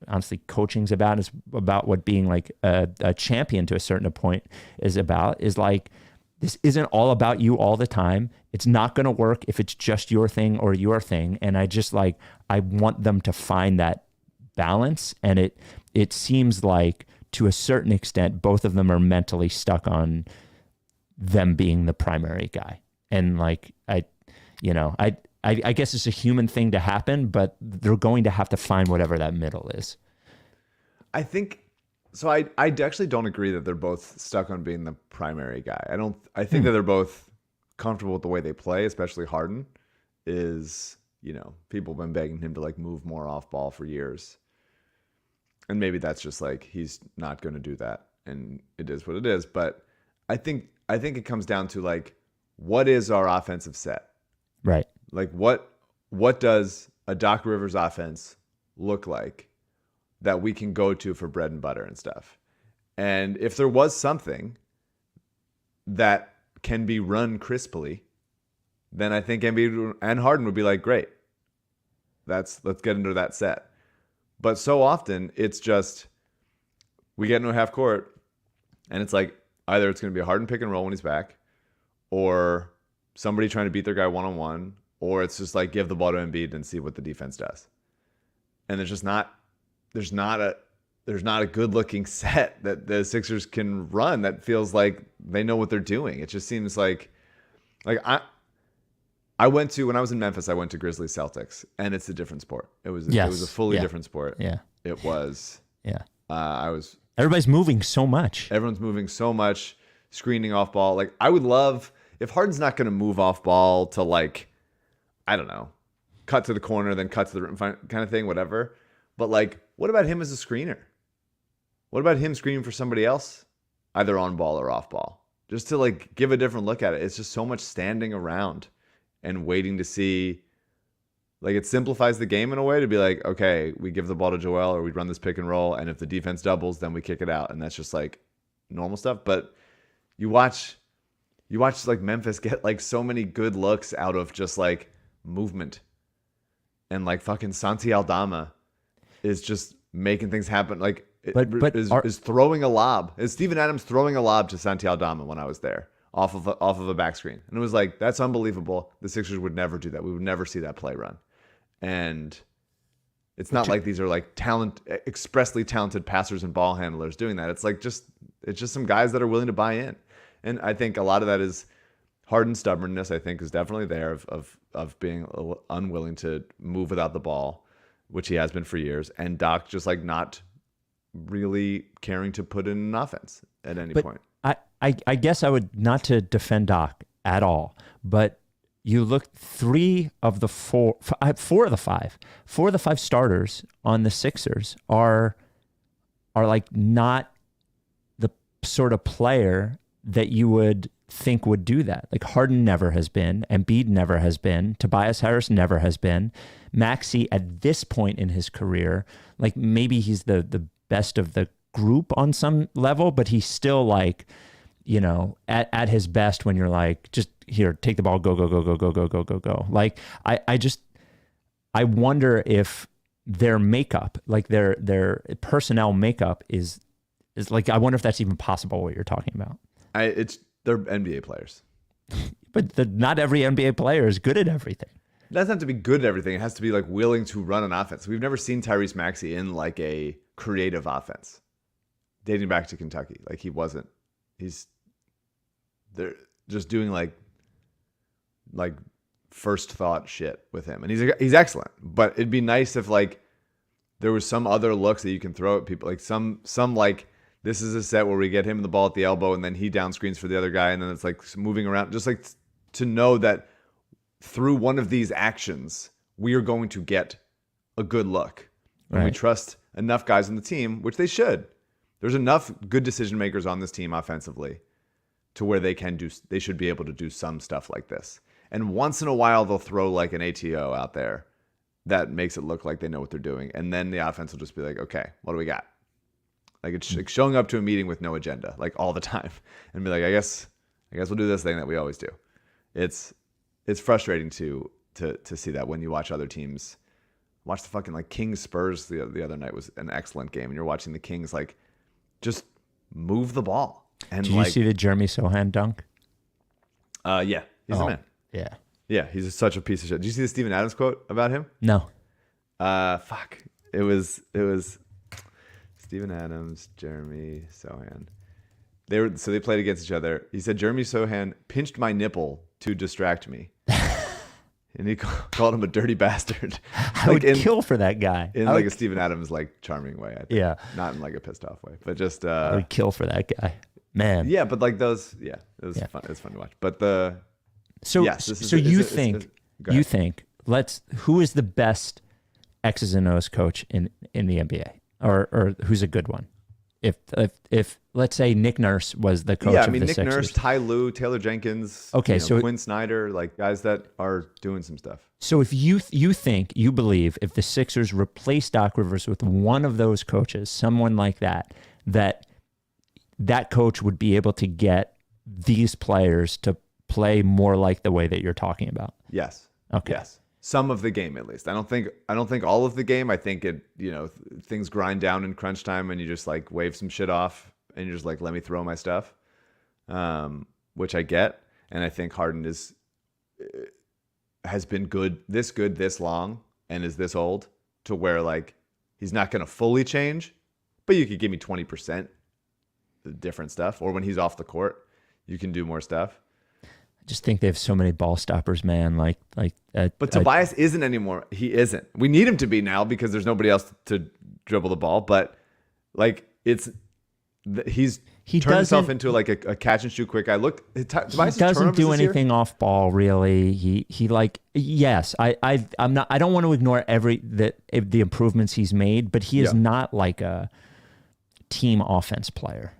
honestly coaching's about, is about what being like a champion to a certain point is about, is like, this isn't all about you all the time. It's not going to work if it's just your thing or your thing. And I just like, I want them to find that balance. And it seems like to a certain extent, both of them are mentally stuck on them being the primary guy. And like, I guess it's a human thing to happen, but they're going to have to find whatever that middle is. I think so. I actually don't agree that they're both stuck on being the primary guy. I think that they're both comfortable with the way they play, especially Harden is, people have been begging him to like move more off ball for years. And maybe that's just like, he's not going to do that, and it is what it is. But I think it comes down to like, what is our offensive set? Right. Like what does a Doc Rivers offense look like that we can go to for bread and butter and stuff? And if there was something that can be run crisply, then I think Embiid and Harden would be like, great. let's get into that set. But so often it's just we get into a half court and it's like either it's going to be a Harden pick and roll when he's back, or somebody trying to beat their guy one-on-one, or it's just like give the ball to Embiid and see what the defense does. And there's not a good looking set that the Sixers can run that feels like they know what they're doing. It just seems like I went to, when I was in Memphis, I went to Grizzlies Celtics, and it's a different sport. It was a fully different sport. Yeah. It was. Yeah. Everybody's moving so much. Everyone's moving so much, screening off ball. Like, I would love, if Harden's not going to move off ball to, like, I don't know, cut to the corner, then cut to the rim kind of thing, whatever. But, like, what about him as a screener? What about him screening for somebody else, either on ball or off ball? Just to, like, give a different look at it. It's just so much standing around and waiting to see. Like, it simplifies the game in a way to be like, okay, we give the ball to Joel, or we run this pick and roll, and if the defense doubles, then we kick it out. And that's just, like, normal stuff. But you watch like Memphis get, like, so many good looks out of just, like, movement. And, like, fucking Santi Aldama is just making things happen. Like, is throwing a lob. Is Steven Adams throwing a lob to Santi Aldama when I was there off of a back screen? And it was like, that's unbelievable. The Sixers would never do that. We would never see that play run. And it's not like these are like expressly talented passers and ball handlers doing that. It's like it's just some guys that are willing to buy in. And I think a lot of that is Harden's stubbornness, I think, is definitely there of being unwilling to move without the ball, which he has been for years. And Doc just like not really caring to put in an offense at any point. I guess I would, not to defend Doc at all, but you look, four of the five starters on the Sixers are like not the sort of player that you would think would do that. Like Harden never has been, Embiid never has been, Tobias Harris never has been. Maxey at this point in his career, like maybe he's the best of the group on some level, but he's still like, you know, at his best when you're like, just here, take the ball, go. Like, I wonder if their makeup, like their personnel makeup is like, I wonder if that's even possible what you're talking about. They're NBA players. But not every NBA player is good at everything. It doesn't have to be good at everything. It has to be like willing to run an offense. We've never seen Tyrese Maxey in like a creative offense dating back to Kentucky. Like they're just doing like first thought shit with him. And he's excellent, but it'd be nice if like there was some other looks that you can throw at people. Like some like, this is a set where we get him the ball at the elbow and then he down screens for the other guy. And then it's like moving around, just like to know that through one of these actions, we are going to get a good look. And we trust enough guys on the team, which they should. There's enough good decision makers on this team offensively to where they should be able to do some stuff like this. And once in a while, they'll throw like an ATO out there that makes it look like they know what they're doing. And then the offense will just be like, okay, what do we got? Like it's like showing up to a meeting with no agenda, like all the time, and be like, I guess we'll do this thing that we always do. It's frustrating to see that when you watch other teams. Watch the fucking like Kings Spurs the other night was an excellent game, and you're watching the Kings like just move the ball. And did you see the Jeremy Sohan dunk? Yeah, he's the man. Yeah, he's such a piece of shit. Did you see the Steven Adams quote about him? No. Fuck. It was Steven Adams, Jeremy Sohan. They played against each other. He said Jeremy Sohan pinched my nipple to distract me. And he called him a dirty bastard. I would kill for that guy. In like a Steven Adams like charming way, I think. Yeah. Not in like a pissed off way. But just I would kill for that guy. Man. Yeah, but like those, it was fun. It was fun to watch. But who is the best X's and O's coach in the NBA, or who's a good one? If let's say Nick Nurse was the coach, of the Nick Sixers. Nurse, Ty Lue, Taylor Jenkins, so Quinn Snyder, like guys that are doing some stuff. So if you believe if the Sixers replace Doc Rivers with one of those coaches, someone like that coach would be able to get these players to play more like the way that you're talking about. Yes. Okay. Yes. some of the game at least. I don't think all of the game. I think things grind down in crunch time and you just like wave some shit off and you're just like, let me throw my stuff, which I get. And I think Harden has been good this long and is this old to where like he's not going to fully change, but you could give me 20% different stuff. Or when he's off the court, you can do more stuff. I just think they have so many ball stoppers, man. But Tobias isn't anymore. He isn't. We need him to be now because there's nobody else to dribble the ball. But like he turned himself into like a catch and shoot quick guy. Look, Tobias doesn't do anything off ball really. He like yes. I don't want to ignore the improvements he's made, but he is not like a team offense player.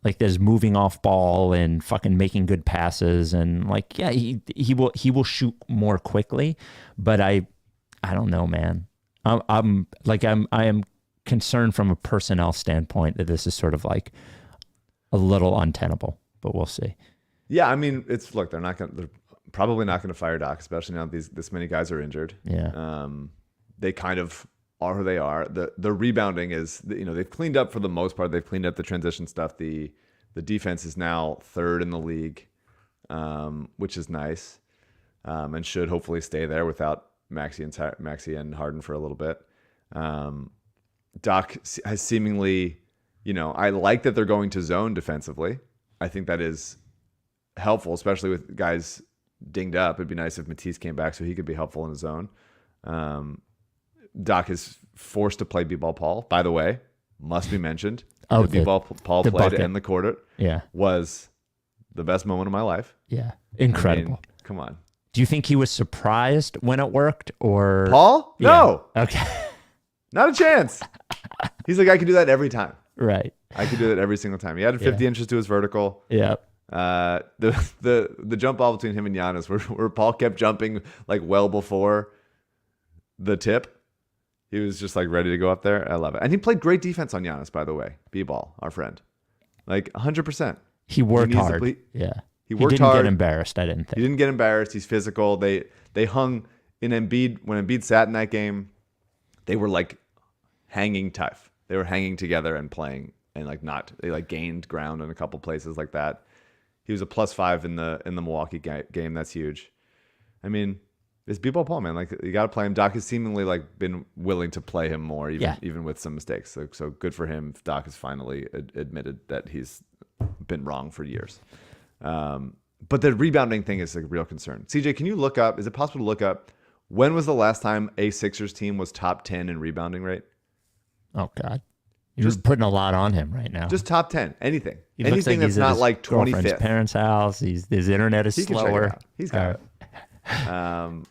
Like there's moving off ball and fucking making good passes and like he will shoot more quickly, but I don't know, man. I am concerned from a personnel standpoint that this is sort of like a little untenable, but we'll see. Yeah, I mean they're probably not gonna fire Doc, especially now this many guys are injured. Yeah. They kind of are who they are. The rebounding is, they've cleaned up for the most part. They've cleaned up the transition stuff. The defense is now third in the league, which is nice, and should hopefully stay there without Maxey and Harden for a little bit. Doc has seemingly, I like that they're going to zone defensively. I think that is helpful, especially with guys dinged up. It'd be nice if Matisse came back so he could be helpful in the zone. Doc is forced to play B-ball Paul. By the way, must be mentioned. The B-ball Paul play to end the quarter was the best moment of my life. Yeah, incredible. I mean, come on. Do you think he was surprised when it worked or... Paul? Yeah. No. Okay. Not a chance. He's like, I could do that every time. Right. I could do that every single time. He added 50 inches to his vertical. Yeah. The jump ball between him and Giannis where Paul kept jumping like well before the tip. He was just like ready to go up there. I love it. And he played great defense on Giannis, by the way. B-ball, our friend. Like 100%. He worked hard. Yeah. He worked didn't hard. Get embarrassed, I didn't think. He didn't get embarrassed. He's physical. They hung in Embiid. When Embiid sat in that game, they were like hanging tough. They were hanging together and playing and they like gained ground in a couple places like that. He was a +5 in the Milwaukee game. That's huge. I mean, it's B-ball Paul, man. Like you got to play him. Doc has seemingly like been willing to play him more, even with some mistakes. So good for him. Doc has finally admitted that he's been wrong for years. But the rebounding thing is a real concern. CJ, can you look up? Is it possible to look up when was the last time a Sixers team was top 10 in rebounding rate? Oh God, you're just putting a lot on him right now. Just top 10, anything Like that's not like 25th. Parents' house. His internet is slower. He's got it.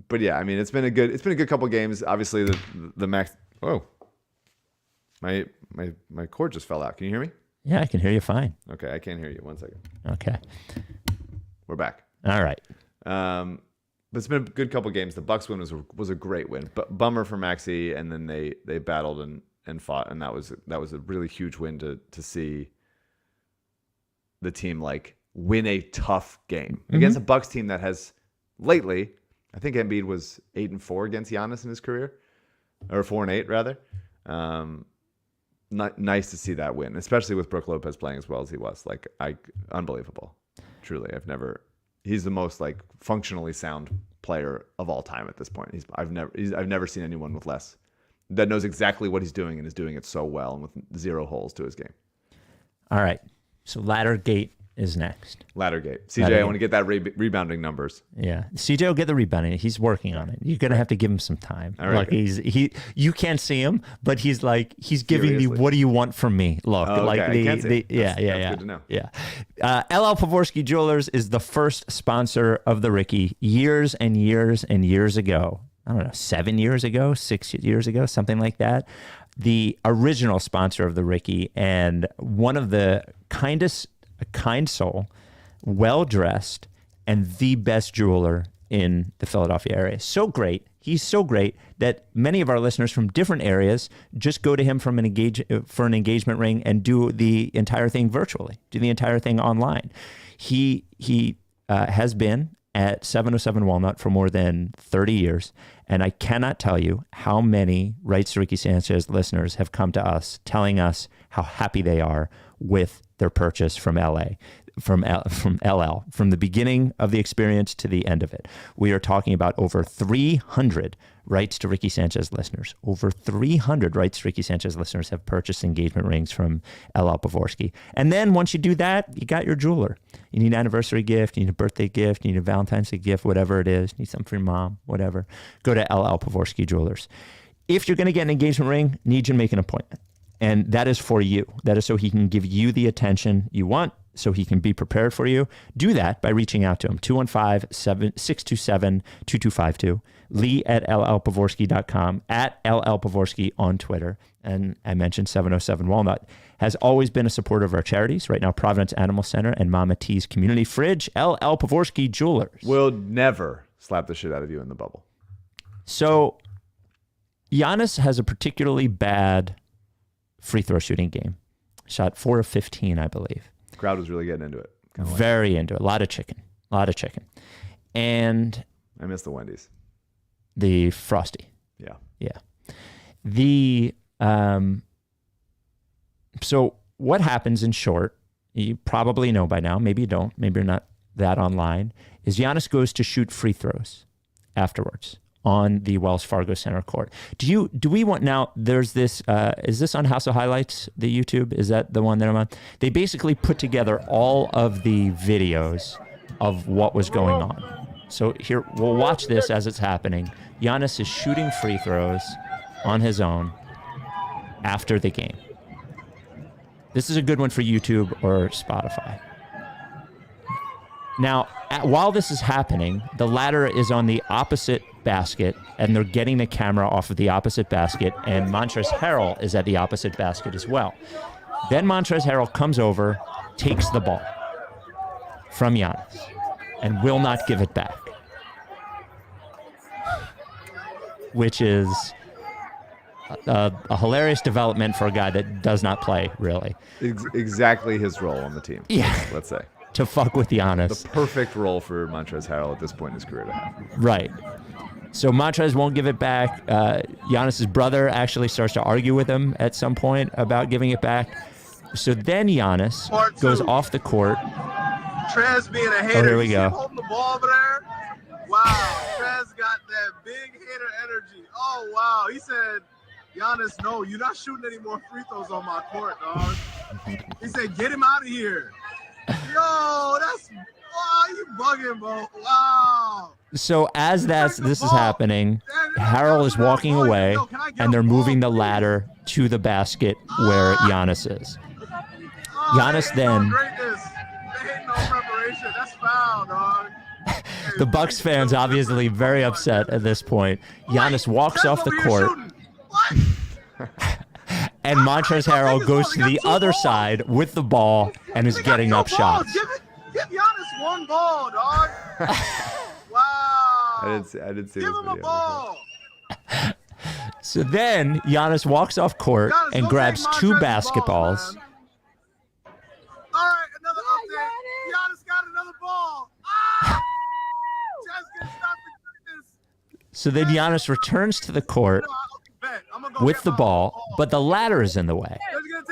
But yeah, I mean, it's been a good couple games. Obviously, the max. Whoa, my cord just fell out. Can you hear me? Yeah, I can hear you fine. Okay, I can't hear you. 1 second. Okay, we're back. All right. But it's been a good couple games. The Bucks win was a great win, but bummer for Maxey. And then they battled and fought, and that was a really huge win to see the team like win a tough game against a Bucks team that has lately. I think Embiid was 8-4 against Giannis in his career, or 4-8 rather. Nice to see that win, especially with Brook Lopez playing as well as he was. Like, unbelievable. Truly, he's the most like functionally sound player of all time at this point. I've never seen anyone with less that knows exactly what he's doing and is doing it so well and with zero holes to his game. All right, so Laddergate is next. Laddergate. CJ, I want to get that rebounding numbers. Yeah, CJ will get the rebounding. He's working on it. You're gonna have to give him some time. All right, like you can't see him, but he's giving me, what do you want from me? Look, okay. That's good to know. Yeah. LL Pavorsky Jewelers is the first sponsor of the Ricky years and years and years ago. I don't know, 7 years ago, 6 years ago, something like that. The original sponsor of the Ricky, and one of the a kind soul, well-dressed, and the best jeweler in the Philadelphia area. So great. He's so great that many of our listeners from different areas just go to him for an engagement ring and do the entire thing virtually, do the entire thing online. He has been at 707 Walnut for more than 30 years. And I cannot tell you how many Rights to Ricky Sanchez listeners have come to us telling us how happy they are with their purchase from LA, from LL, from the beginning of the experience to the end of it. We are talking about over 300 Rights to Ricky Sanchez listeners. Over 300 Rights to Ricky Sanchez listeners have purchased engagement rings from LL Pavorsky. And then once you do that, you got your jeweler. You need an anniversary gift, you need a birthday gift, you need a Valentine's Day gift, whatever it is. You need something for your mom, whatever. Go to LL Pavorsky Jewelers. If you're going to get an engagement ring, need you to make an appointment. And that is for you. That is so he can give you the attention you want, so he can be prepared for you. Do that by reaching out to him. 215-627-2252. Lee at llpavorsky.com, at llpavorsky on Twitter. And I mentioned 707 Walnut has always been a supporter of our charities. Right now, Providence Animal Center and Mama T's Community Fridge. LL Pavorsky Jewelers will never slap the shit out of you in the bubble. So Giannis has a particularly bad free throw shooting game. Shot 4 of 15, I believe. The crowd was really getting into it. Very into it. A lot of chicken. And I miss the Wendy's. The Frosty. Yeah. So what happens in short, you probably know by now, maybe you don't, maybe you're not that online, is Giannis goes to shoot free throws afterwards on the Wells Fargo Center court. Do we want now, there's this, is this on House of Highlights, the YouTube? Is that the one that I'm on? They basically put together all of the videos of what was going on. So here, we'll watch this as it's happening. Giannis is shooting free throws on his own after the game. This is a good one for YouTube or Spotify. Now, while this is happening, the ladder is on the opposite basket, and they're getting the camera off of the opposite basket, and Montrezl Harrell is at the opposite basket as well. Then Montrezl Harrell comes over, takes the ball from Giannis, and will not give it back, which is a hilarious development for a guy that does not play, really. Exactly his role on the team. Yeah. Let's say. To fuck with Giannis. The perfect role for Montrezl Harrell at this point in his career to have. Right. So Montrezl won't give it back. Giannis's brother actually starts to argue with him at some point about giving it back. So then Giannis goes off the court. Trez being a hater. Oh, here we go. Holding the ball over there. Wow, Trez got that big hater energy. Oh, wow. He said, Giannis, no, you're not shooting any more free throws on my court, dog. He said, get him out of here. Yo, that's, wow, you bugging, bro. Wow. So as this is happening, Harrell is walking away, and they're moving the ladder to the basket where Giannis is. Giannis then... That's foul, dog. The Bucks fans obviously very upset at this point. Giannis walks off the court, and Montrezl Harrell goes to the other side with the ball and is getting up shots. Give Giannis one ball, dog. Wow. I didn't see Give this him a video. ball. So then Giannis walks off court and grabs two basketballs. All right, another update. Giannis got another ball. Ah! Just gonna stop the goodness. So then Giannis returns to the court with the ball, but the ladder is in the way.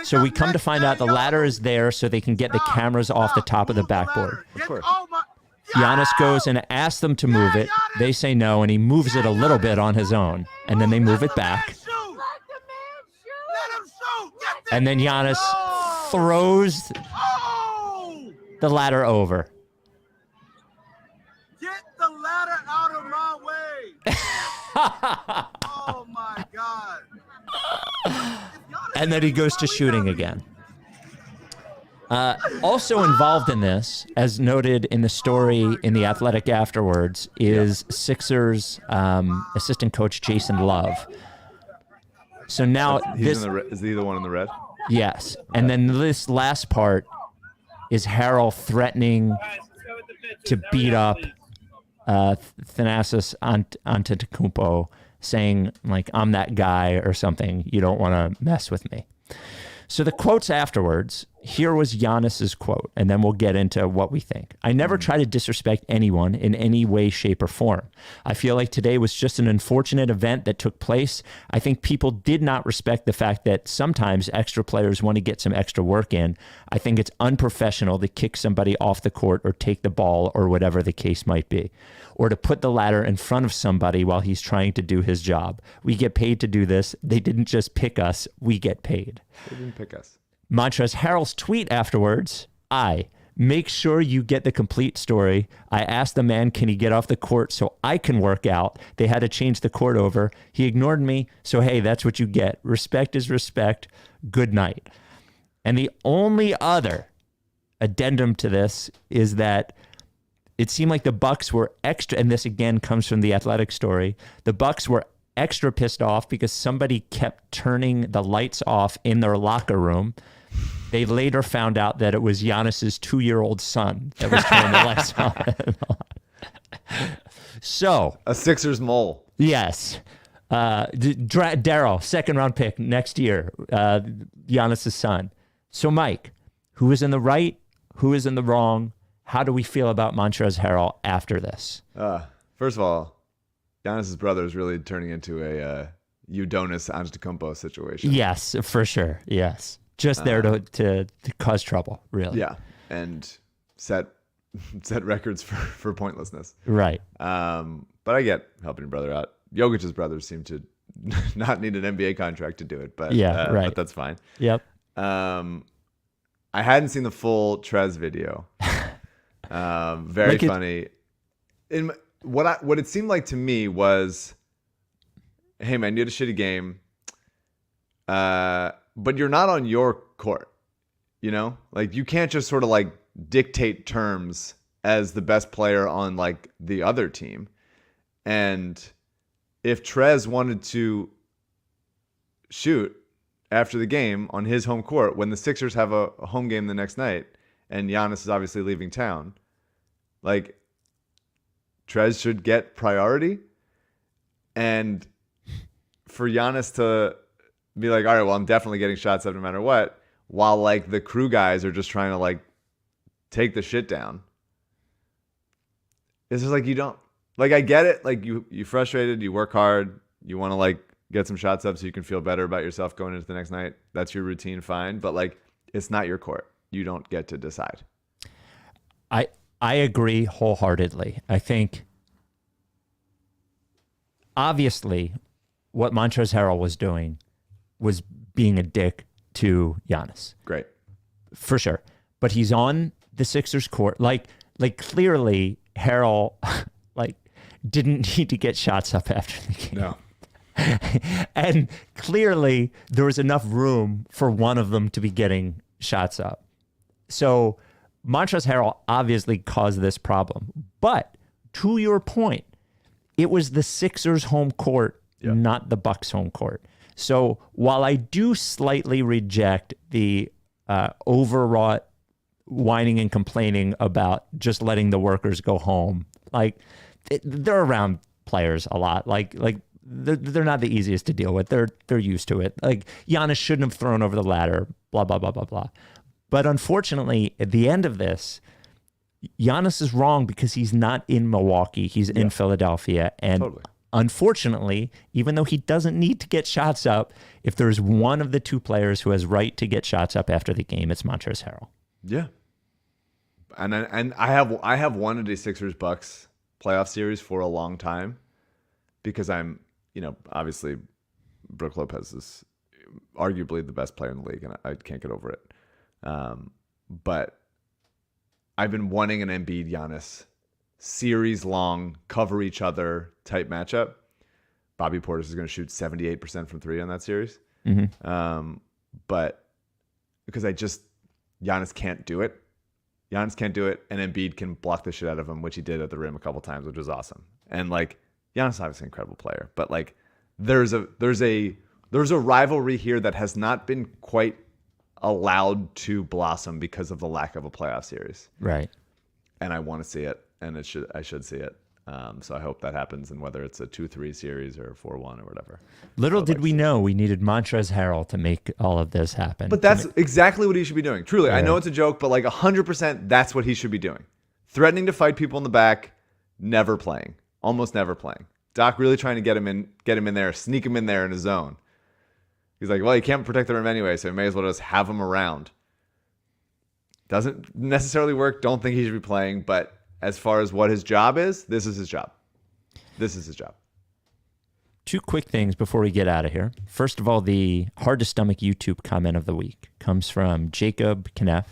So we come to find out the ladder is there so they can get the cameras off the top of the backboard. Of course. Giannis goes and asks them to move it. They say no, and he moves it a little bit on his own, and then they move it back. And then Giannis throws the ladder over. Get the ladder out of my way. Oh my God. And then he goes to shooting again. Also involved in this, as noted in the story in The Athletic afterwards, is Sixers assistant coach Jason Love. So now Is he the one in the red? Yes. And then this last part is Harrell threatening to beat up Thanasis Antetokounmpo, saying, like, I'm that guy or something. You don't want to mess with me. So the quotes afterwards here was Giannis's quote, and then we'll get into what we think. I never try to disrespect anyone in any way, shape, or form. I feel like today was just an unfortunate event that took place. I think people did not respect the fact that sometimes extra players want to get some extra work in. I think it's unprofessional to kick somebody off the court or take the ball or whatever the case might be, or to put the ladder in front of somebody while he's trying to do his job. We get paid to do this. They didn't just pick us. We get paid. They didn't pick us. Montrezl Harrell's tweet afterwards, make sure you get the complete story. I asked the man, can he get off the court so I can work out? They had to change the court over. He ignored me. So, hey, that's what you get. Respect is respect. Good night. And the only other addendum to this is that it seemed like the Bucks were extra, and this again comes from the Athletic story. The Bucks were extra pissed off because somebody kept turning the lights off in their locker room. They later found out that it was Giannis's 2-year-old son that was turning the lights off. So, a Sixers mole. Yes. Daryl, second-round pick next year, Giannis's son. So, Mike, who is in the right? Who is in the wrong? How do we feel about Montrezl Harrell after this? First of all, Giannis's brother is really turning into a Udonis Antetokounmpo situation. Yes, for sure. Yes. Just there to cause trouble, really. Yeah, and set records for pointlessness. Right. But I get helping your brother out. Jokic's brothers seem to not need an NBA contract to do it, but yeah, right. But that's fine. Yep. I hadn't seen the full Trez video. Very funny. What it seemed like to me was, hey man, you had a shitty game. But you're not on your court, you know? Like, you can't just sort of, like, dictate terms as the best player on, like, the other team. And if Trez wanted to shoot after the game on his home court when the Sixers have a home game the next night and Giannis is obviously leaving town, like, Trez should get priority. And for Giannis to be like, all right, well, I'm definitely getting shots up no matter what, while like the crew guys are just trying to like take the shit down. It's just like, you don't, like, I get it. Like, you frustrated, you work hard, you want to like get some shots up so you can feel better about yourself going into the next night. That's your routine, fine. But like, it's not your court. You don't get to decide. I agree wholeheartedly. I think obviously what Montrezl Harrell was doing was being a dick to Giannis. Great. For sure. But he's on the Sixers court. Like clearly Harrell like didn't need to get shots up after the game. No. And clearly there was enough room for one of them to be getting shots up. So Montrezl Harrell obviously caused this problem. But to your point, it was the Sixers home court, not the Bucks home court. So while I do slightly reject the overwrought whining and complaining about just letting the workers go home, like they're around players a lot. Like they're not the easiest to deal with. They're used to it. Like Giannis shouldn't have thrown over the ladder. Blah blah blah blah blah. But unfortunately, at the end of this, Giannis is wrong because he's not in Milwaukee. He's in Philadelphia, and totally. Unfortunately, even though he doesn't need to get shots up, if there's one of the two players who has right to get shots up after the game, it's Montrezl Harrell. Yeah. And I have wanted a Sixers Bucks playoff series for a long time because I'm, obviously Brook Lopez is arguably the best player in the league and I can't get over it. But I've been wanting an Embiid Giannis series long, cover each other type matchup. Bobby Portis is going to shoot 78% from three on that series. Mm-hmm. But because Giannis can't do it. Giannis can't do it, and Embiid can block the shit out of him, which he did at the rim a couple times, which was awesome. And like Giannis is obviously an incredible player, but like there's a rivalry here that has not been quite allowed to blossom because of the lack of a playoff series. Right. And I want to see it, and I should see it. So I hope that happens, and whether it's a 2-3 series or a 4-1 or whatever. Little So did we know we needed Montrezl Harrell to make all of this happen. But that's exactly what he should be doing. Truly, I Yeah. know it's a joke, but like 100%, that's what he should be doing. Threatening to fight people in the back, never playing, almost never playing. Doc really trying to get him in there, sneak him in there in his zone. He's like, well, you can't protect the rim anyway, so you may as well just have him around. Doesn't necessarily work. Don't think he should be playing, but as far as what his job is, this is his job. This is his job. Two quick things before we get out of here. First of all, the hard to stomach YouTube comment of the week comes from Jacob Kneff.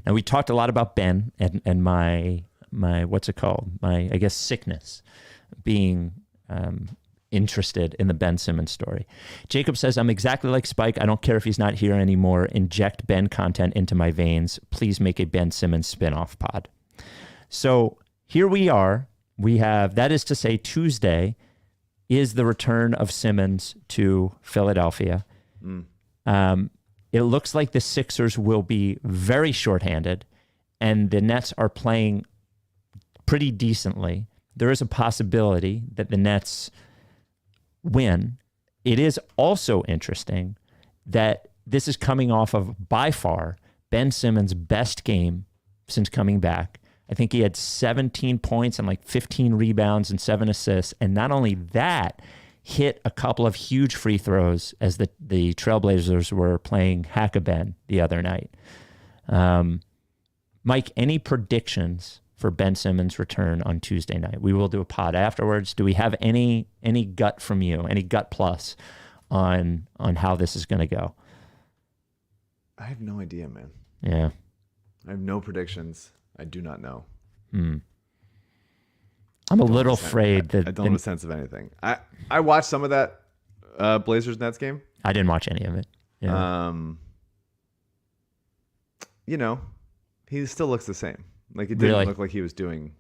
Now, we talked a lot about Ben and my what's it called? My, I guess, sickness being interested in the Ben Simmons story. Jacob says, I'm exactly like Spike. I don't care if he's not here anymore. Inject Ben content into my veins. Please make a Ben Simmons spinoff pod. So here we are. We have, that is to say, Tuesday is the return of Simmons to Philadelphia. It looks like the Sixers will be very shorthanded, and the Nets are playing pretty decently. There is a possibility that the Nets win. It is also interesting that this is coming off of, by far, Ben Simmons' best game since coming back. I think he had 17 points and like 15 rebounds and 7 assists. And not only that, hit a couple of huge free throws as the Trailblazers were playing Hack-a-Ben the other night. Mike, any predictions for Ben Simmons' return on Tuesday night? We will do a pod afterwards. Do we have any gut from you, any gut plus on how this is going to go? I have no idea, man. Yeah. I have no predictions. I do not know. I'm a little afraid that I don't have a sense of anything. I watched some of that Blazers Nets game. I didn't watch any of it. Yeah. He still looks the same. Like, it didn't Really? look like he was doing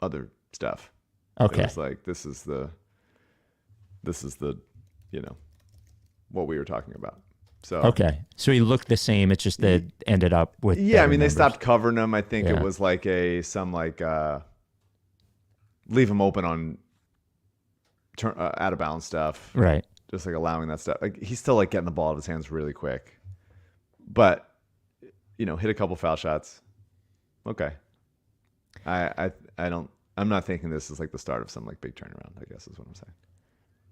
other stuff. Okay. It was like, this is the what we were talking about. So Okay. So he looked the same. It's just that ended up with. yeah, I better mean, they numbers. stopped covering him. I think Yeah. it was like leave him open on out of bounds stuff. Right. Just like allowing that stuff. Like, he's still like getting the ball out of his hands really quick, but hit a couple foul shots. Okay. I'm not thinking this is like the start of some like big turnaround, I guess is what I'm saying.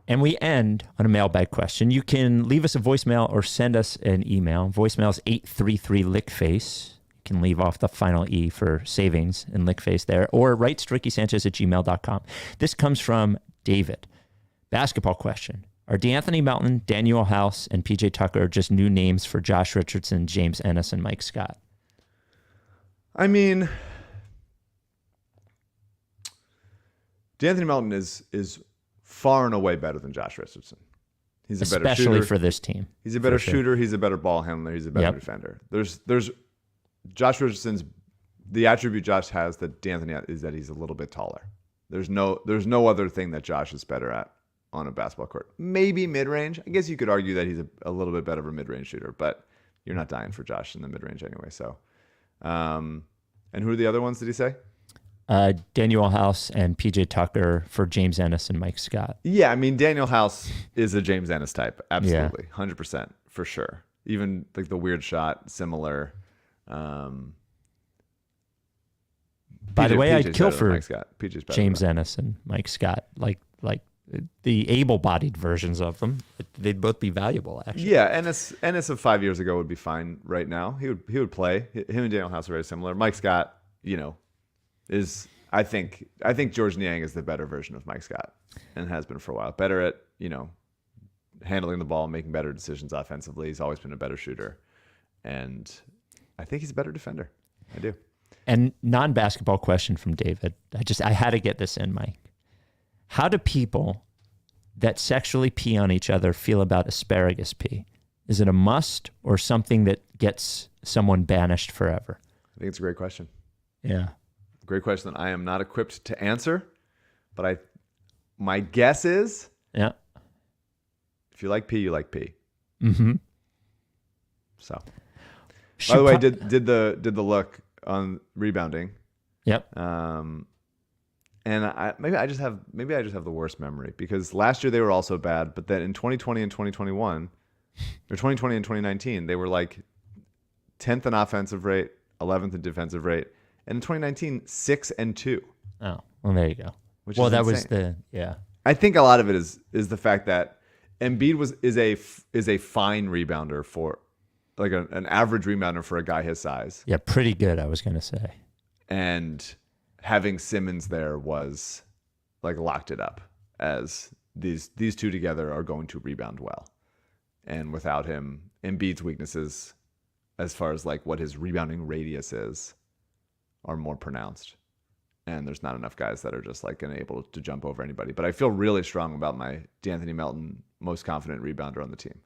And we end on a mailbag question. You can leave us a voicemail or send us an email. Voicemail is 833-LickFace. You can leave off the final E for savings and LickFace there. Or Rights To Ricky Sanchez at gmail.com. This comes from David. Basketball question. Are DeAnthony Melton, Daniel House, and PJ Tucker just new names for Josh Richardson, James Ennis, and Mike Scott? I mean, DeAnthony Melton is far and away better than Josh Richardson. He's a better shooter. Especially for this team. He's a better for sure. shooter. He's a better ball handler. He's a better Yep. defender. There's Josh Richardson's, the attribute Josh has that DeAnthony is that he's a little bit taller. There's no other thing that Josh is better at on a basketball court. Maybe mid-range. I guess you could argue that he's a little bit better of a mid-range shooter, but you're not dying for Josh in the mid-range anyway. So, and who are the other ones, did he say? Daniel House and PJ Tucker for James Ennis and Mike Scott. Yeah, I mean, Daniel House is a James Ennis type. Absolutely. 100% for sure. Even like the weird shot, similar. By the way, I'd kill for Mike Scott. PJ's better James than Ennis and Mike Scott, like the able-bodied versions of them. They'd both be valuable, actually. Yeah, Ennis of 5 years ago would be fine right now. He would play. Him and Daniel House are very similar. Mike Scott, is I think George Niang is the better version of Mike Scott and has been for a while. Better at handling the ball, making better decisions offensively. He's always been a better shooter, and I think he's a better defender. I do. And non-basketball question from David. I had to get this in, Mike. How do people that sexually pee on each other feel about asparagus pee? Is it a must or something that gets someone banished forever? I think it's a great question. Yeah. Great question that I am not equipped to answer, but my guess is Yeah. if you like pee, you like pee. Mm-hmm. So, by the way, did the look on rebounding. Yep. And maybe I just have the worst memory because last year they were also bad, but then in 2020 and 2021, or 2020 and 2019, they were like 10th in offensive rate, 11th in defensive rate, and in 2019, 6 and 2. Oh, well, there you go. Which well, is that insane. was I think a lot of it is the fact that Embiid is a fine rebounder for like an average rebounder for a guy his size. Yeah, pretty good, I was going to say. And having Simmons there was like locked it up as these two together are going to rebound well. And without him, Embiid's weaknesses as far as like what his rebounding radius is are more pronounced. And there's not enough guys that are just like able to jump over anybody. But I feel really strong about my D'Anthony Melton most confident rebounder on the team.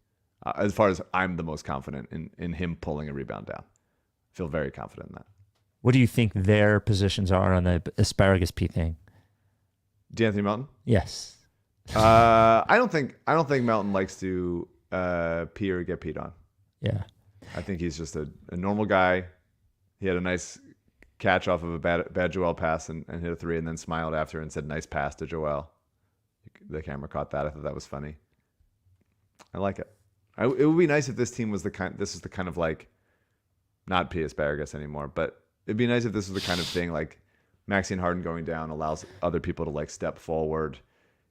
As far as I'm the most confident in him pulling a rebound down. I feel very confident in that. What do you think their positions are on the asparagus pea thing? D'Anthony Melton? Yes. I don't think Melton likes to pee or get peed on. Yeah. I think he's just a normal guy. He had a nice catch off of a bad Joel pass and hit a three and then smiled after and said, "Nice pass to Joel." The camera caught that. I thought that was funny. I like it. It would be nice if this team was this is the kind of like, not pea asparagus anymore, but it'd be nice if this was the kind of thing like Maxey and Harden going down allows other people to like step forward,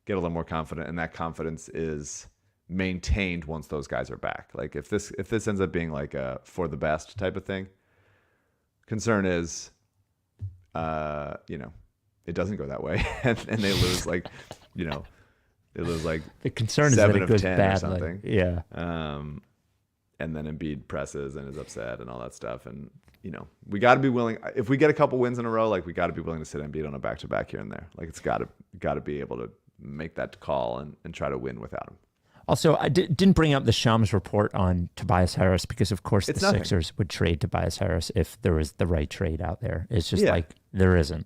get a little more confident, and that confidence is maintained once those guys are back. Like if this ends up being like a for the best type of thing, concern is, it doesn't go that way, and they lose like, the concern is 7 that it of goes 10 or badly. something. Yeah. And then Embiid presses and is upset and all that stuff. And, we got to be willing. If we get a couple wins in a row, like we got to be willing to sit Embiid on a back-to-back here and there. Like it's got to be able to make that call and try to win without him. Also, I didn't bring up the Shams report on Tobias Harris because, of course, the nothing. Sixers would trade Tobias Harris if there was the right trade out there. It's just Yeah. like there isn't.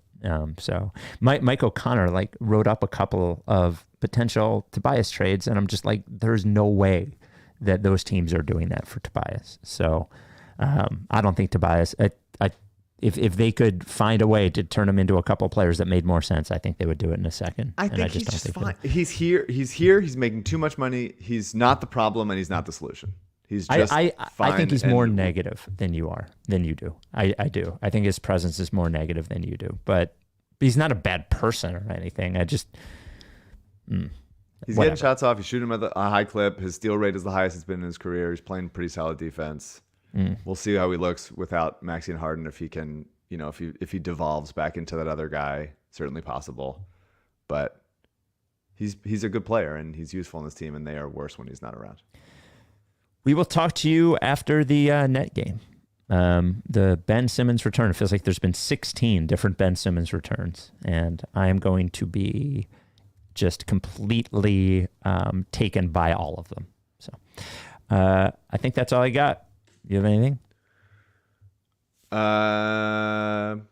So Mike O'Connor wrote up a couple of potential Tobias trades, and I'm just like, there's no way that those teams are doing that for Tobias. So I don't think Tobias. If they could find a way to turn him into a couple of players that made more sense, I think they would do it in a second. I think he's just fine. He's here. He's making too much money. He's not the problem, and he's not the solution. He's just I fine. think he's more negative than you do. I do. I think his presence is more negative than you do. But he's not a bad person or anything. He's whatever. getting shots off. He's shooting them at a high clip. His steal rate is the highest it's been in his career. He's playing pretty solid defense. We'll see how he looks without Maxey and Harden. If he can, if he devolves back into that other guy, certainly possible. But he's a good player and he's useful in this team, and they are worse when he's not around. We will talk to you after the net game. The Ben Simmons return. It feels like there's been 16 different Ben Simmons returns, and I am going to be just completely taken by all of them. So I think that's all I got. You have anything? I'm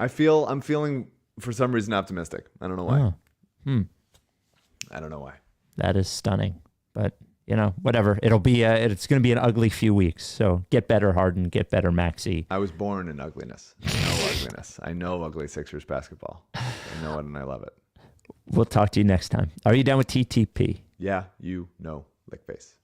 feeling for some reason optimistic. I don't know why. I don't know why. That is stunning, but whatever. It'll be it's going to be an ugly few weeks. So get better, Harden. Get better, Maxey. I was born in ugliness. I know ugliness. I know ugly Sixers basketball. I know it and I love it. We'll talk to you next time. Are you done with TTP? Yeah, lick face.